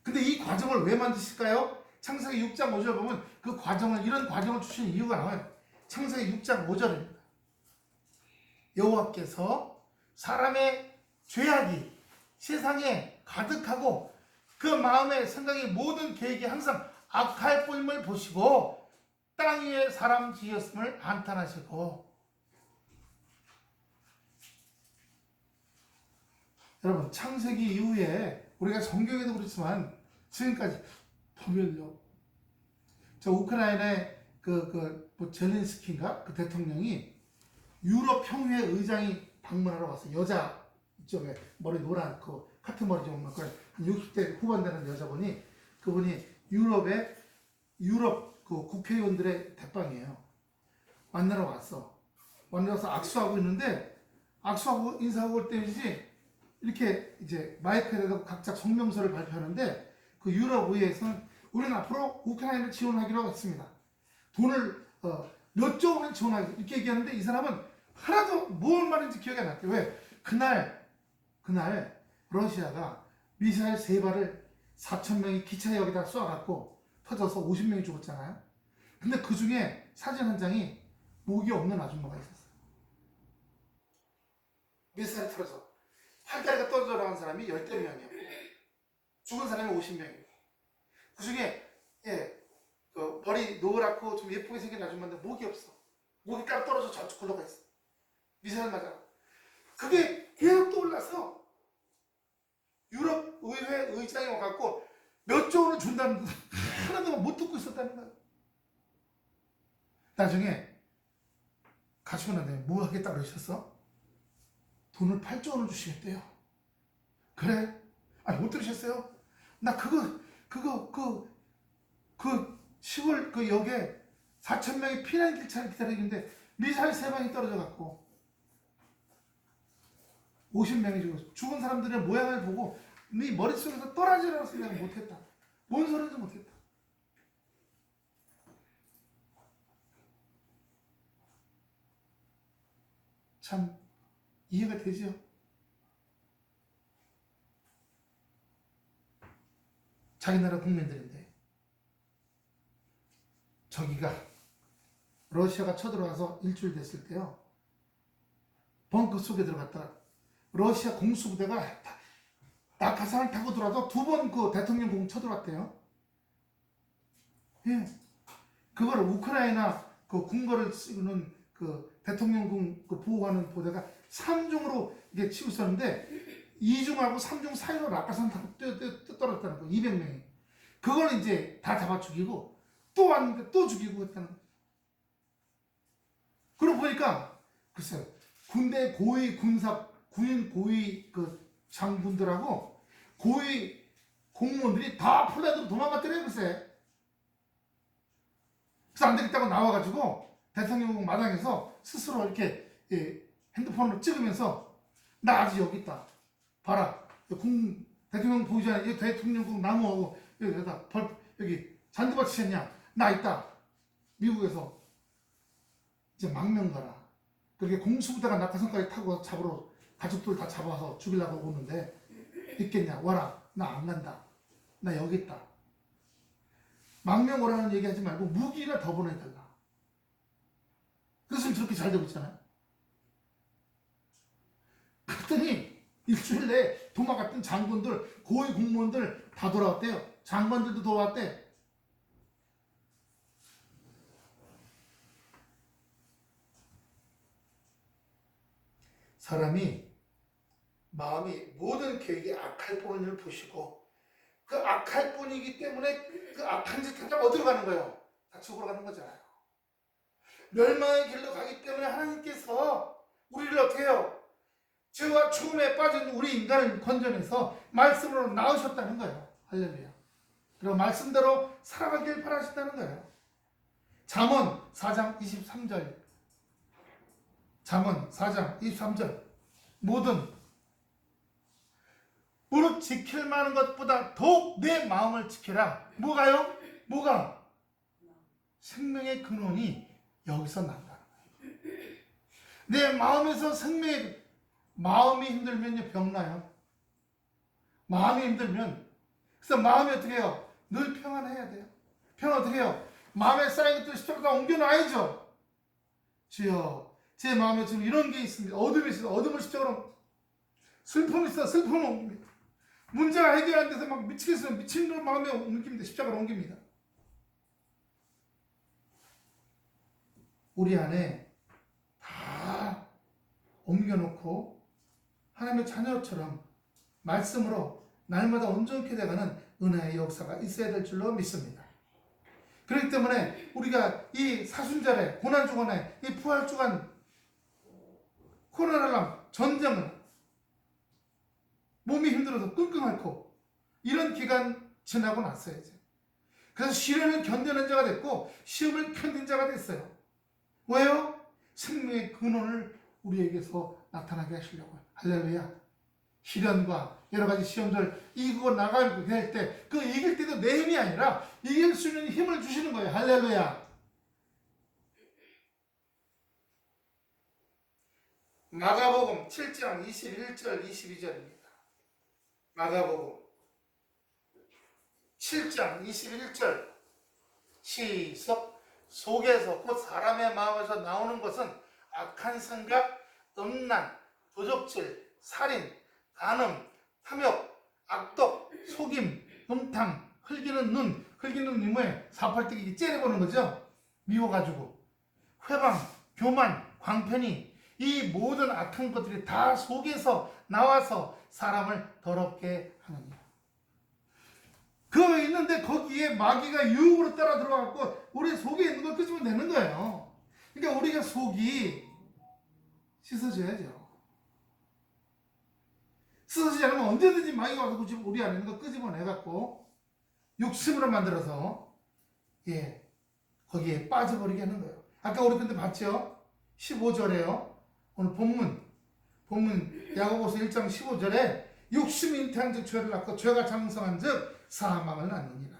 근데 이 과정을 왜 만드실까요? 창세기 6장 5절 보면 그 과정을, 이런 과정을 주시는 이유가 나와요. 창세기 6장 5절입니다. 여호와께서 사람의 죄악이 세상에 가득하고 그 마음의 생각이 모든 계획이 항상 악할 뿐임을 보시고 땅 위에 사람 지었음을 한탄하시고. 여러분, 창세기 이후에 우리가 성경에도 그렇지만 지금까지 보면요, 저 우크라이나의 젤렌스키인가 그 대통령이 유럽 평화회 의장이 방문하러 왔어요. 여자 이쪽에 머리 노란 그 카트 머리 좀 한 60대 후반 되는 여자분이, 그분이 유럽 그 국회의원들의 대빵이에요. 만나러 왔어. 만나서 악수하고 있는데, 악수하고 인사하고 올 때이지 이렇게 이제 마이크에 대고 각자 성명서를 발표하는데, 그 유럽 의회에서는 우리는 앞으로 우크라이나를 지원하기로 했습니다. 돈을 몇 조 원 지원하기, 이렇게 얘기하는데 이 사람은 하나도 뭘 말인지 기억이 안 났대요. 왜? 그날 러시아가 미사일 3발을 4,000명이 기차에 여기다 쏴갖고 터져서 50명이 죽었잖아요. 근데 그 중에 사진 한 장이 목이 없는 아줌마가 있었어요. 미사일 터져서 팔다리가 떨어져 나간 사람이 10대 명이에요. 죽은 사람이 50명이에요. 그 중에 그 머리 노랗고 좀 예쁘게 생긴 아줌마인데 목이 없어. 목이 딱 떨어져 저쪽 굴러가 있어. 미사일 맞아. 그게 계속 떠올라서 유럽 의회 의장이 와갖고 몇 조 원을 준다는 거 하나도 못 듣고 있었다는 거예요. 나중에 가시고 나서 뭐 하겠다 그러셨어? 돈을 8조 원을 주시겠대요. 그래? 아니 못 들으셨어요? 나 그 시골 그 역에 4,000명이 피난 기차를 기다리는데 미사일 3방이 떨어져갖고 50명이 죽은 사람들의 모양을 보고 네 머릿속에서 떨어지라고 생각을 못했다. 뭔 소리인지 못했다. 참 이해가 되죠? 자기 나라 국민들인데 저기가 러시아가 쳐들어와서 일주일 됐을 때요, 벙커 속에 들어갔다가 러시아 공수부대가 낙하산을 타고 들어와서 2번 그 대통령궁 쳐들어왔대요. 예. 그걸 우크라이나 그 궁궐을 쓰는 그 대통령궁 그 보호하는 부대가 3중으로 이게 치고 있었는데 2중하고 3중 사이로 낙하산 타고 떨어졌다는 거. 200명이. 그걸 이제 다 잡아 죽이고 또 왔는데 또 죽이고 했다는 거예요. 그러고 보니까 글쎄요. 군대 고위 군인 고위 그 장군들하고 고위 공무원들이 다 폴란드로 도망갔더래요. 글쎄. 그래서 안 되겠다고 나와가지고 대통령 마당에서 스스로 이렇게 핸드폰으로 찍으면서 나 아직 여기 있다. 봐라. 대통령 보이잖아. 이 대통령궁 나무하고 여기 잔디밭 치셨냐? 나 있다. 미국에서 이제 망명 가라. 그렇게 공수부대가 낙하산까지 타고 잡으러 가족들 다 잡아서 죽이려고 오는데 있겠냐? 와라. 나 안 간다. 나 여기 있다. 망명 오라는 얘기하지 말고 무기나 더 보내달라. 그래서 저렇게 잘 되고 있잖아요. 그랬더니 일주일 내에 도망갔던 장군들, 고위 공무원들 다 돌아왔대요. 장관들도 돌아왔대. 사람이 마음이 모든 계획이 악할 뿐을 보시고 그 악할 뿐이기 때문에 그 악한 짓 하다가 어디로 가는 거예요? 다 죽으러 가는 거잖아요. 멸망의 길로 가기 때문에 하나님께서 우리를 어떻게 해요? 죄와 죽음에 빠진 우리 인간을 건져내서 말씀으로 낳으셨다는 거예요. 할렐루야. 그리고 말씀대로 살아가길 바라신다는 거예요. 잠언 4장 23절. 잠언 4장 23절. 무릇 지킬 만한 것보다 더욱 내 마음을 지켜라. 뭐가요? 뭐가? 생명의 근원이 여기서 난다는 거예요. 내 마음에서 마음이 힘들면요 병나요. 마음이 힘들면 그래서 마음이 어떻게 해요? 늘 평안해야 돼요. 평안 어떻게 해요? 마음에 쌓인 것들 십자가에다 옮겨놔야죠. 주여 제 마음에 지금 이런 게 있습니다. 어둠이 있어요. 어둠을 십자가로 슬픔이 있어. 슬픔을 옮깁니다. 문제가 해결 안 돼서 막 미치겠어요. 미친 걸 마음에 옮깁니다. 십자가로 옮깁니다. 우리 안에 다 옮겨놓고 하나님의 자녀처럼 말씀으로 날마다 온전케 돼가는 은혜의 역사가 있어야 될 줄로 믿습니다. 그렇기 때문에 우리가 이 사순절에 고난주간에 이 부활주간 코로나랑 전쟁을 몸이 힘들어서 끙끙 앓고 이런 기간 지나고 났어요. 이제. 그래서 시련을 견뎌낸 자가 됐고 시험을 견딘 자가 됐어요. 왜요? 생명의 근원을 우리에게서 나타나게 하시려고요. 할렐루야. 시련과 여러 가지 시험들 이기고 나가야 될 때 그 이길 때도 내 힘이 아니라 이길 수 있는 힘을 주시는 거예요. 할렐루야. 마가복음 7장 21절 22절입니다. 마가복음 7장 21절 시작. 속에서 곧 사람의 마음에서 나오는 것은 악한 생각, 음란, 도적질, 살인, 간음, 탐욕, 악독, 속임, 음탕, 흘기는 눈, 흘기는 이모에 사팔뜨기 째려보는 거죠. 미워가지고 회방, 교만, 광편이 이 모든 악한 것들이 다 속에서 나와서 사람을 더럽게 하느니라. 그거 있는데 거기에 마귀가 유혹으로 따라 들어가고 우리 속에 있는 걸 끄집어 내는 거예요. 그러니까 우리가 속이 씻어져야죠. 씻어지지 않으면 언제든지 마귀가 와서 우리 안에 있는 거 끄집어 내갖고 욕심으로 만들어서 거기에 빠져버리게 하는 거예요. 아까 우리 근데 봤죠? 15절에요. 오늘 본문 야고보서 1장 15절에 욕심이 잉태한 즉 죄를 낳고 죄가 장성한 즉 사망을 낳느니라.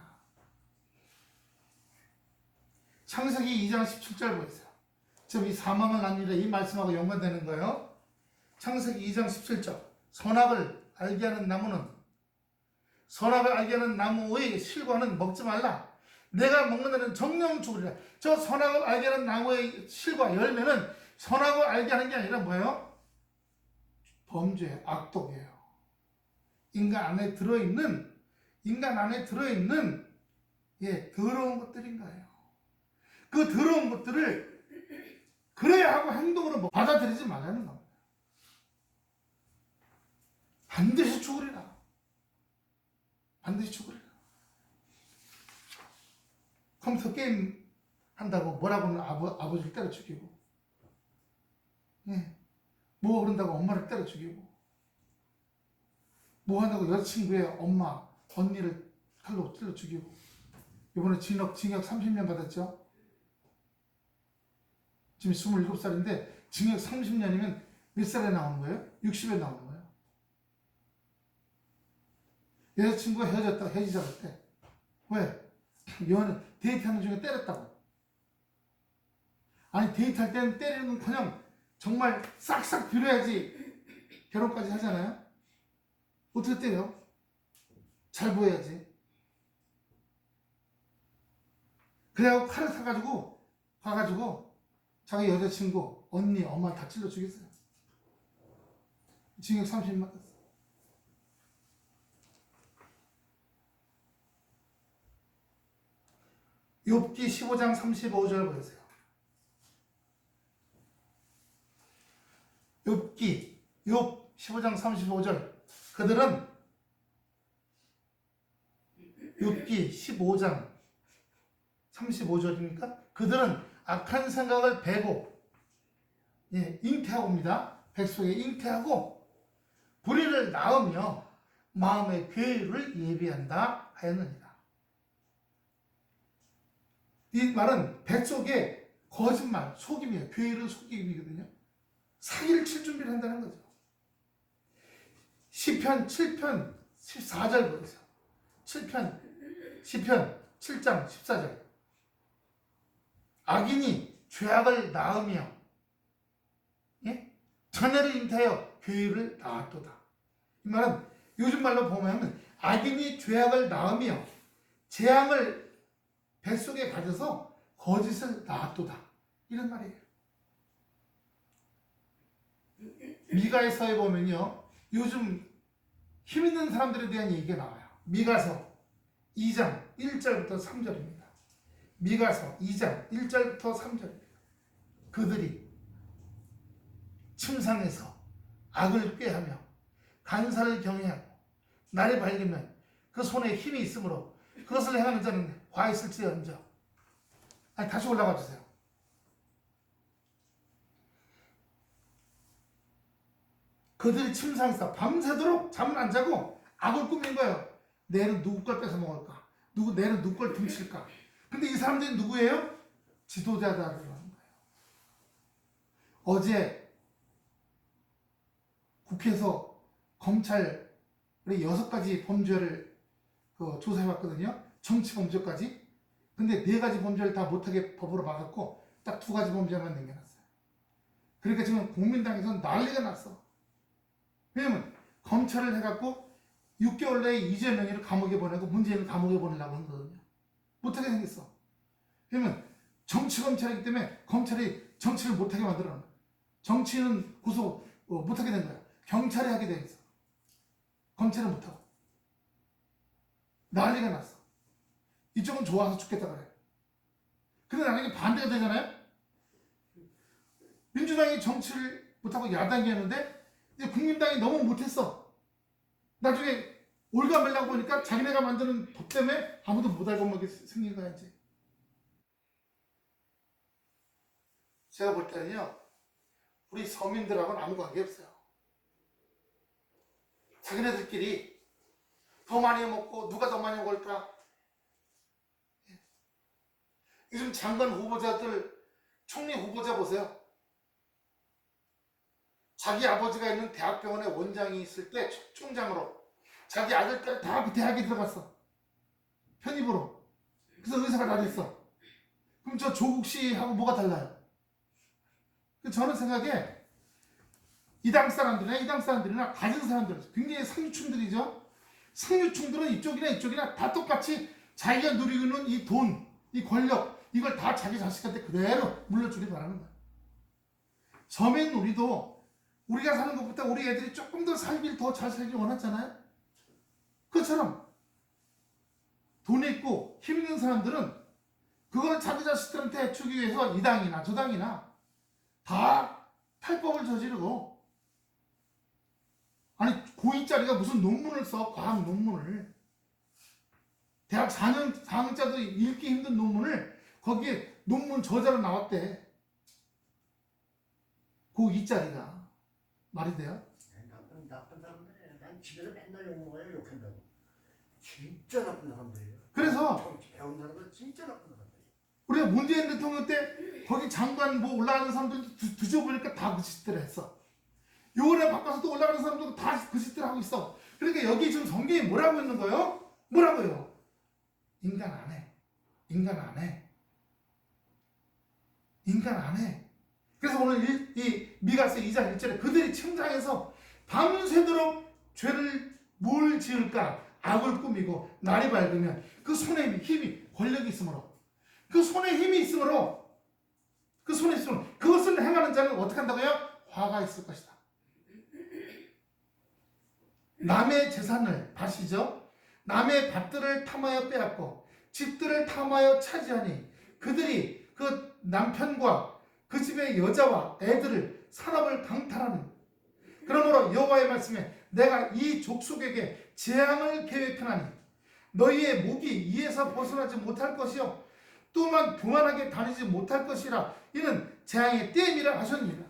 창세기 2장 17절 보세요. 지금 이 사망을 낳느니라 이 말씀하고 연관되는 거예요. 창세기 2장 17절 선악을 알게 하는 나무는 선악을 알게 하는 나무의 실과는 먹지 말라. 내가 먹는 데는 정령 죽으리라. 저 선악을 알게 하는 나무의 실과 열매는 선악을 알게 하는 게 아니라 뭐예요? 범죄, 악독이에요. 인간 안에 들어있는 더러운 것들인 거예요. 그 더러운 것들을 그래야 하고 행동으로 받아들이지 말라는 겁니다. 반드시 죽으리라. 반드시 죽으리라. 컴퓨터 게임 한다고 뭐라고는 아버지를 때려 죽이고, 뭐 그런다고 엄마를 때려 죽이고, 뭐 한다고 여자친구의 엄마, 언니를 칼로 찔러 죽이고, 이번에 징역 30년 받았죠? 지금 27살인데 징역 30년이면 몇 살에 나오는 거예요? 60에 나오는 거예요. 여자친구가 헤어지자고 때. 왜? 데이트하는 중에 때렸다고. 아니, 데이트할 때는 때리는 건 그냥 정말 싹싹 빌어야지 결혼까지 하잖아요? 어떻게 때려? 잘 보여야지. 그래갖고 칼을 가가지고 자기 여자친구, 언니, 엄마 다 찔러 죽였어요. 징역 30년 받았어요. 욥기 15장 35절 보세요. 욥 15장 35절. 그들은 욥기 15장 35절이니까 그들은 악한 생각을 배고, 잉태하고입니다. 뱃속에 잉태하고 불의를 낳으며 마음의 괴유를 예비한다 하였느니라. 이 말은 뱃속에 거짓말, 속임이에요. 괴유는 속임이거든요. 사기를 칠 준비를 한다는 거죠. 시편 7편 14절 보세요. 시편 7장 14절. 악인이 죄악을 낳으며 자녀를 잉태하여 괴유를 낳았도다. 이 말은 요즘 말로 보면 악인이 죄악을 낳으며 재앙을 뱃속에 가져서 거짓을 낳았도다. 이런 말이에요. 미가에서에 보면요, 요즘 힘 있는 사람들에 대한 얘기가 나와요. 미가서 2장 1절부터 3절입니다. 미가서 2장 1절부터 3절입니다. 그들이 침상에서 악을 꾀하며 간사를 경외하고 날이 밝으면 그 손에 힘이 있으므로 그것을 행하는 자는 화 있을지언정. 다시 올라가 주세요. 그들이 침상에서 밤새도록 잠을 안 자고 악을 꾸민 거예요. 내일은 누구 걸 뺏어 먹을까? 내일은 누구 걸 훔칠까? 근데 이 사람들이 누구예요? 지도자다라는 거예요. 어제 국회에서 검찰이 6가지 범죄를 조사해봤거든요. 정치 범죄까지. 근데 4가지 범죄를 다 못하게 법으로 막았고 딱 2가지 범죄만 남겨놨어요. 그러니까 지금 국민당에서는 난리가 났어. 왜냐면 검찰을 해갖고 6개월 내에 이재명이를 감옥에 보내고 문재인을 감옥에 보내려고 한 거거든요. 못하게 생겼어. 왜냐면 정치검찰이기 때문에 검찰이 정치를 못하게 만들어놓은 거야. 정치는 고소 못하게 된 거야. 경찰이 하게 돼 있어. 검찰은 못하고. 난리가 났어. 이쪽은 좋아서 죽겠다 그래. 근데 나중에 반대가 되잖아요. 민주당이 정치를 못하고 야당이었는데 이제 국민당이 너무 못했어. 나중에 올가매려고 보니까 자기네가 만드는 법 때문에 아무도 못 알고 먹게 생긴 거야 이제. 제가 볼 때는요, 우리 서민들하고는 아무 관계 없어요. 자기네들끼리 더 많이 먹고 누가 더 많이 먹을까? 요즘 장관 후보자들, 총리 후보자 보세요. 자기 아버지가 있는 대학병원에 원장이 있을 때 총장으로 자기 아들까지 다 그 대학에 들어갔어. 편입으로. 그래서 의사가 다 됐어. 그럼 저 조국 씨하고 뭐가 달라요? 저는 생각에 이 당 사람들이나 가진 사람들, 굉장히 상류층들이죠. 상류층들은 이쪽이나 다 똑같이 자기가 누리고 있는 이 돈, 이 권력, 이걸 다 자기 자식한테 그대로 물려주길 바라는 거야. 서민 우리도 우리가 사는 것보다 우리 애들이 조금 더 살기를 더 잘 살길 원하잖아요. 그것처럼 돈 있고 힘 있는 사람들은 그거는 자기 자식들한테 주기 위해서 이 당이나 저 당이나 다 탈법을 저지르고, 아니 고2짜리가 무슨 논문을 써, 과학 논문을, 대학 4학년짜리도 읽기 힘든 논문을 거기에 논문 저자로 나왔대. 고2짜리가 말이 돼요? 나쁜 사람들이에요. 난 집에서 맨날 욕먹어요. 욕한다고. 진짜 나쁜 사람들이에요. 그래서 배운 사람들 진짜 나쁜 사람들이에요. 우리가 문재인 대통령 때 거기 장관 뭐 올라가는 사람들 뒤져보니까 다 그 짓들을 했어. 요번에 바꿔서 또 올라가는 사람들도 다 그 짓들을 하고 있어. 그러니까 여기 지금 성경이 뭐라고 있는 거예요? 뭐라고요? 인간 안 해. 인간 안 해. 인간 안 해. 그래서 오늘 이 미가서 2장 1절에 그들이 청장해서 밤새도록 죄를 뭘 지을까? 악을 꾸미고 날이 밝으면 그 손에 힘이 권력이 있으므로, 그 손에 힘이 있으므로, 그 손에 있으므로 그것을 행하는 자는 어떻게 한다고요? 화가 있을 것이다. 남의 재산을, 아시죠? 남의 밭들을 탐하여 빼앗고 집들을 탐하여 차지하니 그들이 그 남편과 그 집의 여자와 애들을 산업을 강탈하는. 그러므로 여호와의 말씀에 내가 이 족속에게 재앙을 계획하나니 너희의 목이 이에서 벗어나지 못할 것이요 또한 교만하게 다니지 못할 것이라. 이는 재앙의 때임이라 하셨느니라.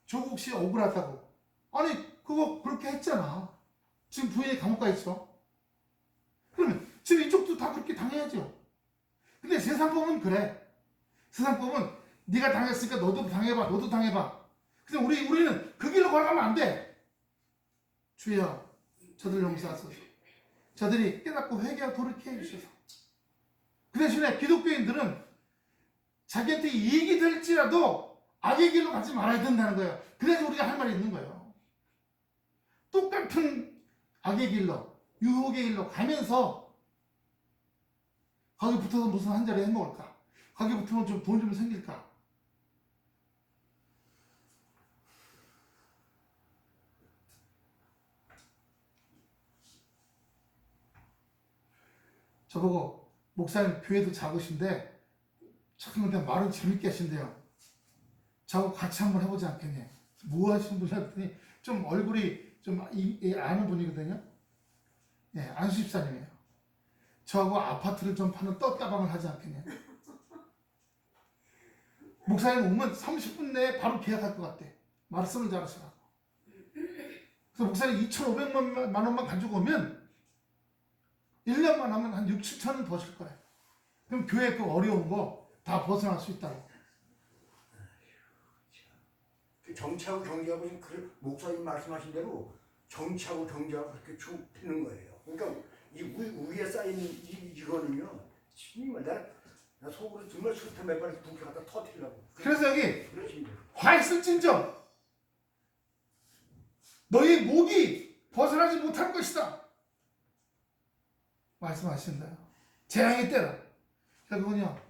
조국씨 억울하다고. 아니 그거 그렇게 했잖아. 지금 부인이 감옥 가 있어. 그러면 지금 이쪽도 다 그렇게 당해야죠. 근데 세상법은 그래. 세상법은 네가 당했으니까 너도 당해봐, 너도 당해봐. 근데 우리는 그 길로 걸어가면 안 돼. 주여, 저들 용서하소서. 저들이 깨닫고 회개하고 돌이켜 해주셔서. 그 대신에 기독교인들은 자기한테 이익이 될지라도 악의 길로 가지 말아야 된다는 거예요. 그래서 우리가 할 말이 있는 거예요. 똑같은 악의 길로, 유혹의 길로 가면서 거기 붙어서 무슨 한 자리 해먹을까? 거기 붙으면 좀 돈 좀 생길까? 저보고 목사님 교회도 작으신데 참 근데 말은 재밌게 하신대요. 저하고 같이 한번 해보지 않겠냐. 뭐 하시는 분이 했더니 좀 얼굴이 좀 아는 분이거든요. 예, 안수집사님이에요. 저하고 아파트를 좀 파는 떴다방을 하지 않겠냐. 목사님 오면 30분 내에 바로 계약할 것 같대. 말씀을 잘하시라고. 그래서 목사님 2,500만 원만 가지고 오면 1년만 하면 한 6, 7천은 더 줄 거래. 그럼 교회 그 어려운 거 다 벗어날 수 있다고. 정치하고 경제하고 지금 그 목사님 말씀하신 대로 정치하고 경제하고 그렇게 쭉 되는 거예요. 그러니까 이 위에 쌓인 이거는요. 정말 나 속으로 정말 수타 몇 발에서 붕괴 갖다 터뜨리려고. 그래서 여기 화 있을진저 너희 목이 벗어나지 못할 것이다. 말씀하신다요. 재앙의 때라. 결국은요.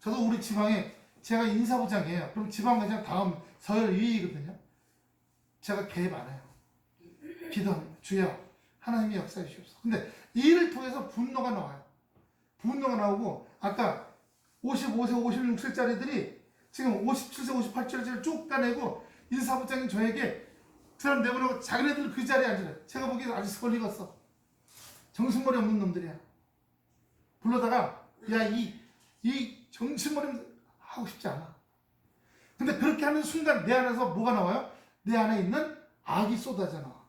저도 우리 지방에 제가 인사부장이에요. 그럼 지방의장 다음 서열 2위거든요. 제가 개입 안 해요. 기도합니다. 주여 하나님이 역사해 주시옵소서. 근데 이 일을 통해서 분노가 나와요. 분노가 나오고 아까 55세, 56세짜리들이 지금 57세, 58세짜리를 쫓아내고 인사부장인 저에게 그 사람 내보내고 자기네들 그 자리에 앉으래. 제가 보기에는 아주 서울 익었어. 정신머리 없는 놈들이야. 불러다가 야 이 정신머리 하고 싶지 않아. 근데 그렇게 하는 순간 내 안에서 뭐가 나와요? 내 안에 있는 악이 쏟아져 나와.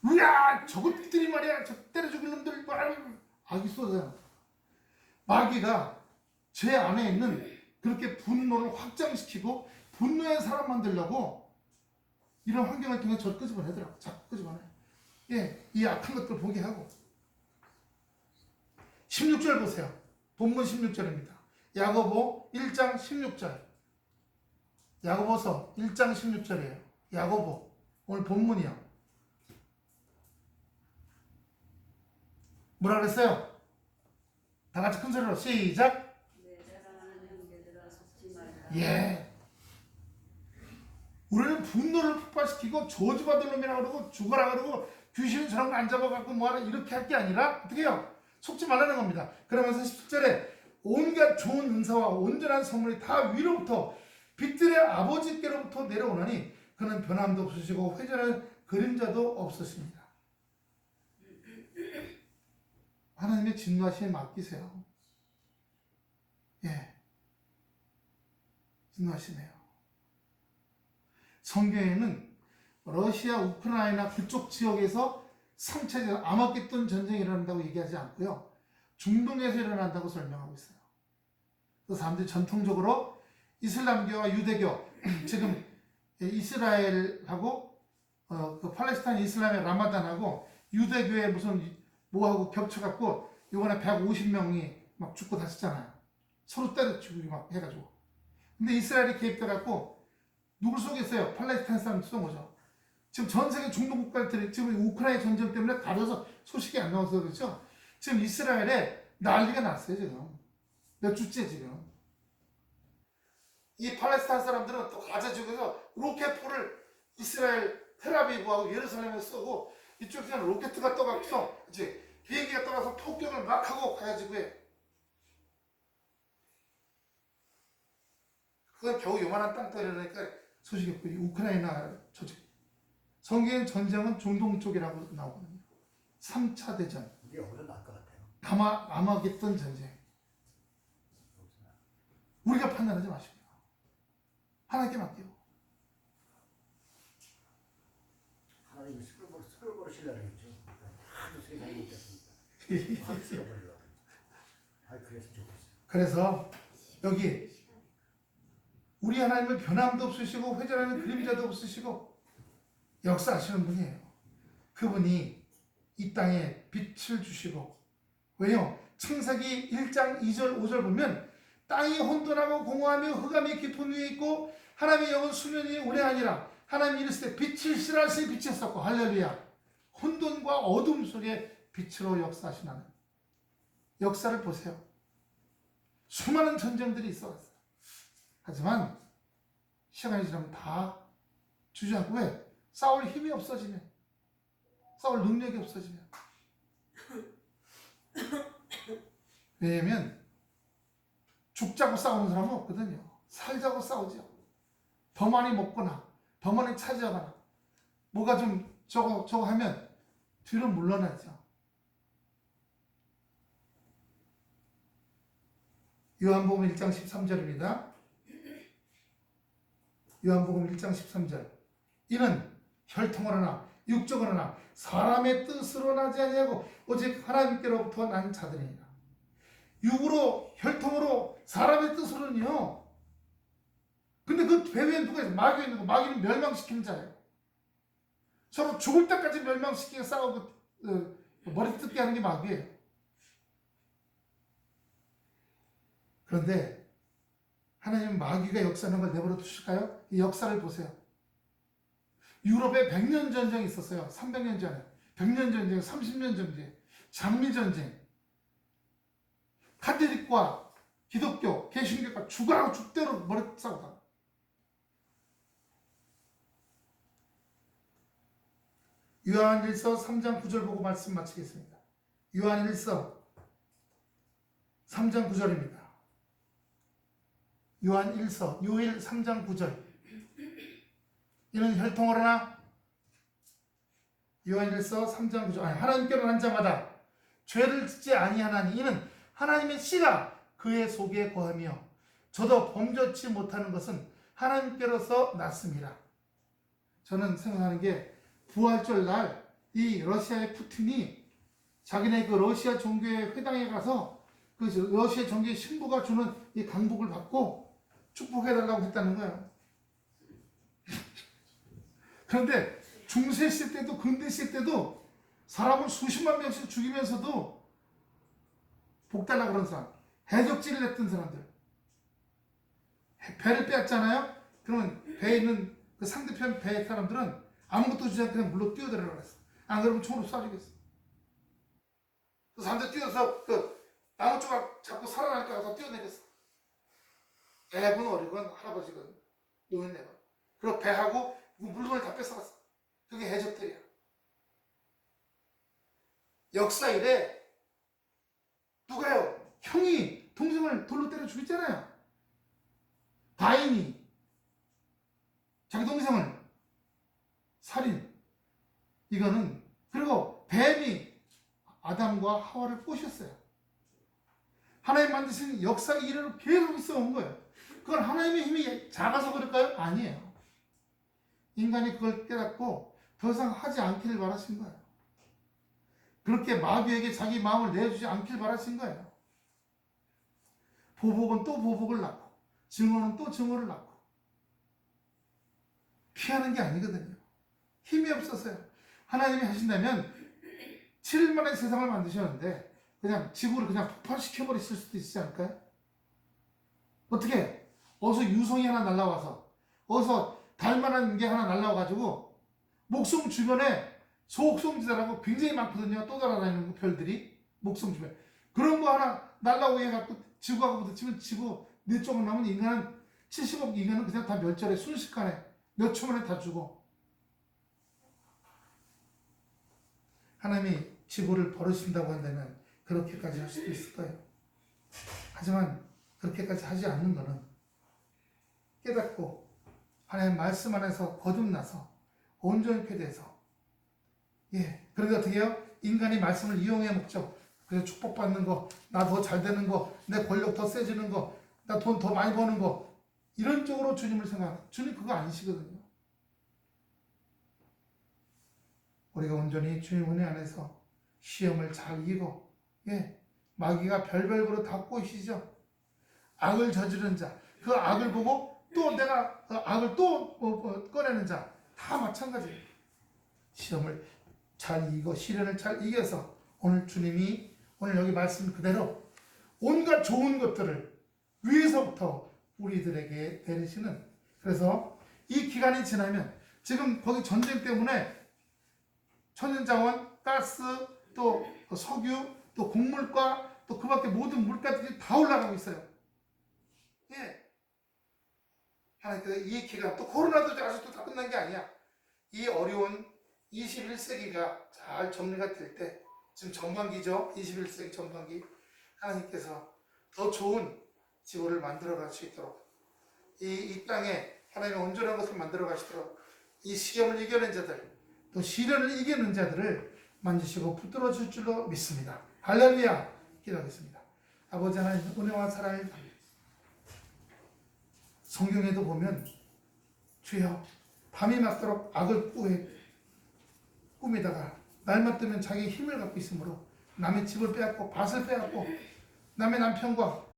우야 저것들이 말이야 저 때려 죽일 놈들 악이 쏟아져 나와. 마귀가 제 안에 있는 그렇게 분노를 확장시키고 분노의 사람 만들려고 이런 환경을 통해 저를 끄집어내더라고. 자꾸 끄집어내. 예, 이 악한 것들을 보게 하고. 16절 보세요. 본문 16절입니다. 야고보 1장 16절. 야고보서 1장 16절이에요. 야고보. 오늘 본문이요. 뭐라 그랬어요? 다 같이 큰 소리로 시작. 내 사랑하는 형제들아 속지 말라. 예. 우리는 분노를 폭발시키고 저주받을 놈이라 그러고 죽어라 그러고 귀신은 저런 거 안 잡아갖고 뭐하라 이렇게 할 게 아니라 어떻게 해요? 속지 말라는 겁니다. 그러면서 17절에 온갖 좋은 은사와 온전한 선물이 다 위로부터 빛들의 아버지께로부터 내려오나니 그는 변함도 없으시고 회전할 그림자도 없으십니다. 하나님의 진노하심에 맡기세요. 예, 진노하시네요. 성경에는 러시아, 우크라이나 그쪽 지역에서 3차전 아마겟돈 전쟁이 일어난다고 얘기하지 않고요. 중동에서 일어난다고 설명하고 있어요. 그 사람들이 전통적으로 이슬람교와 유대교, 지금 이스라엘하고 그 팔레스타인 이슬람의 라마단하고 유대교의 무슨 뭐하고 겹쳐갖고 이번에 150명이 막 죽고 다쳤잖아요. 서로 때려치고 막 해가지고. 근데 이스라엘이 개입돼갖고 누굴 쏘겠어요? 팔레스타인 사람 쏜 거죠. 지금 전 세계 중동 국가들이 지금 우크라이나 전쟁 때문에 가려서 소식이 안 나와서 그렇죠. 지금 이스라엘에 난리가 났어요. 지금 몇 주째 지금. 이 팔레스타인 사람들은 또 가자 지역에서 로켓포를 이스라엘 텔아비브하고 예루살렘에 쏘고 이쪽에는 로켓가 떠가지고 이제 비행기가 떠나서 폭격을 막 하고 가가지고 해. 그건 겨우 요만한 땅덩어리니까 소식이 없고 우크라이나 조직. 성경의 전쟁은 중동 쪽이라고 나오거든요. 3차 대전. 이게 여기서 나을 것 같아요. 아마겟돈 전쟁. 우리가 판단하지 마시고요. 하나님께 맡기고. 하나님이 쓸어버리시려고 했죠. 하도 세상에 못 됐으니까. 확 쓸어버리려고. 그래서 좋겠어요. 그래서 여기 우리 하나님은 변함도 없으시고 회전하는 그림자도 없으시고 역사하시는 분이에요. 그분이 이 땅에 빛을 주시고 왜요? 창세기 1장 2절 5절 보면 땅이 혼돈하고 공허하며 흑암이 깊은 위에 있고 하나님의 영은 수면이 운행하니라. 하나님이 이르시되 빛을 실하시니 빛이었었고 할렐루야. 혼돈과 어둠 속에 빛으로 역사하시는 역사를 보세요. 수많은 전쟁들이 있어왔어요. 하지만 시간이 지나면 다 주저앉고 왜? 싸울 힘이 없어지면 싸울 능력이 없어지면 왜냐면 죽자고 싸우는 사람은 없거든요. 살자고 싸우죠. 더 많이 먹거나 더 많이 차지하거나 뭐가 좀 저거 하면 뒤로 물러나죠. 요한복음 1장 13절입니다. 요한복음 1장 13절. 이는 혈통을 하나 육적을 하나 사람의 뜻으로 나지 아니하고 오직 하나님께로부터 난 자들이니라. 육으로 혈통으로 사람의 뜻으로는요. 근데 그 배후에 누가 있어요? 마귀가 있는 거. 마귀는 멸망시키는 자예요. 서로 죽을 때까지 멸망시키고 싸우고 머리 뜯게 하는 게 마귀예요. 그런데 하나님은 마귀가 역사하는 걸 내버려 두실까요? 이 역사를 보세요. 유럽에 100년 전쟁이 있었어요. 300년 전에. 100년 전쟁, 30년 전쟁, 장미 전쟁. 카톨릭과 기독교, 개신교가 죽으라고 죽대로 머리 싸우다. 요한일서 3장 9절 보고 말씀 마치겠습니다. 요한일서 3장 9절입니다. 요한일서 요일 3장 9절. 이는 혈통을 하나 요한일서 3장 9절. 하나님께로 난 자마다 죄를 짓지 아니하나니 이는 하나님의 씨가 그의 속에 거하며 저도 범죄치 못하는 것은 하나님께로서 났습니다. 저는 생각하는 게 부활절 날 이 러시아의 푸틴이 자기네 그 러시아 종교의 회당에 가서 그 러시아 종교의 신부가 주는 이 강복을 받고 축복해달라고 했다는 거예요. 그런데 중세시대 때도 근대시대 때도 사람을 수십만 명씩 죽이면서도 복달라고 그런 사람, 해적질을 했던 사람들, 배를 빼앗잖아요. 그러면 배에 있는 그 상대편 배의 사람들은 아무것도 주지 않고 그냥 물로 뛰어들어라 그랬어. 안 그러면 총으로 쏴주겠어. 그 사람들 뛰어서 그 나무 조각 잡고 살아날까 다 뛰어내렸어. 애건 어리건 할아버지건 노인네건. 그리고 배하고 물건을 다 뺏어갔어. 그게 해적들이야. 역사 이래 누가요? 형이 동생을 돌로 때려 죽였잖아요. 가인이 자기 동생을 살인. 이거는 그리고 뱀이 아담과 하와를 꼬셨어요. 하나님 만드신 역사 이래로 계속 있어 온 거예요. 그건 하나님의 힘이 작아서 그럴까요? 아니에요. 인간이 그걸 깨닫고 더 이상 하지 않기를 바라신 거예요. 그렇게 마귀에게 자기 마음을 내주지 않기를 바라신 거예요. 보복은 또 보복을 낳고 증오는 또 증오를 낳고 피하는 게 아니거든요. 힘이 없어서요. 하나님이 하신다면 7일 만에 세상을 만드셨는데 그냥 지구를 그냥 폭발시켜버리실 수도 있지 않을까요? 어떻게? 어서 유성이 하나 날라와서 어서 달만한 게 하나 날라와가지고 목성 주변에 소옥성지대라고 굉장히 많거든요. 또 날아다니는 별들이 목성 주변에 그런 거 하나 날라오게 해갖고 지구하고 부딪히면 지구 몇 조각 남은 인간은 70억 인간은 그냥 다 멸절해. 순식간에 몇 초 만에 다 죽어. 하나님이 지구를 버리신다고 한다면 그렇게까지 할 수도 있을 거예요. 하지만 그렇게까지 하지 않는 거는 깨닫고 하나님 말씀 안에서 거듭나서 온전케 돼서 그런데 어떻게 해요? 인간이 말씀을 이용해 먹죠. 그래서 축복받는 거, 나 더 잘 되는 거, 내 권력 더 세지는 거, 나 돈 더 많이 버는 거 이런 쪽으로 주님을 생각해요. 주님 그거 아니시거든요. 우리가 온전히 주님 은혜 안에서 시험을 잘 이기고 마귀가 별별거로 다 꼬시죠. 악을 저지른 자, 그 악을 보고 또 내가 악을 또 꺼내는 자 다 마찬가지예요. 시험을 잘 이기고 시련을 잘 이겨서 오늘 주님이 오늘 여기 말씀 그대로 온갖 좋은 것들을 위에서부터 우리들에게 내리시는, 그래서 이 기간이 지나면 지금 거기 전쟁 때문에 천연자원, 가스, 또 석유, 또 곡물가, 또 그 밖에 모든 물가들이 다 올라가고 있어요. 하나님께서 이 기간, 또 코로나도 아직도 다 끝난 게 아니야. 이 어려운 21세기가 잘 정리가 될 때, 지금 전반기죠. 21세기 전반기. 하나님께서 더 좋은 지구를 만들어 갈 수 있도록, 이 땅에 하나님의 온전한 것을 만들어 가시도록 이 시험을 이겨낸 자들, 또 시련을 이겨낸 자들을 만지시고 붙들어 줄 줄로 믿습니다. 할렐루야. 기도하겠습니다. 아버지 하나님, 은혜와 사랑을 성경에도 보면 주여 밤이 맞도록 악을 꾸미다가 날만 뜨면 자기 힘을 갖고 있으므로 남의 집을 빼앗고 밭을 빼앗고 남의 남편과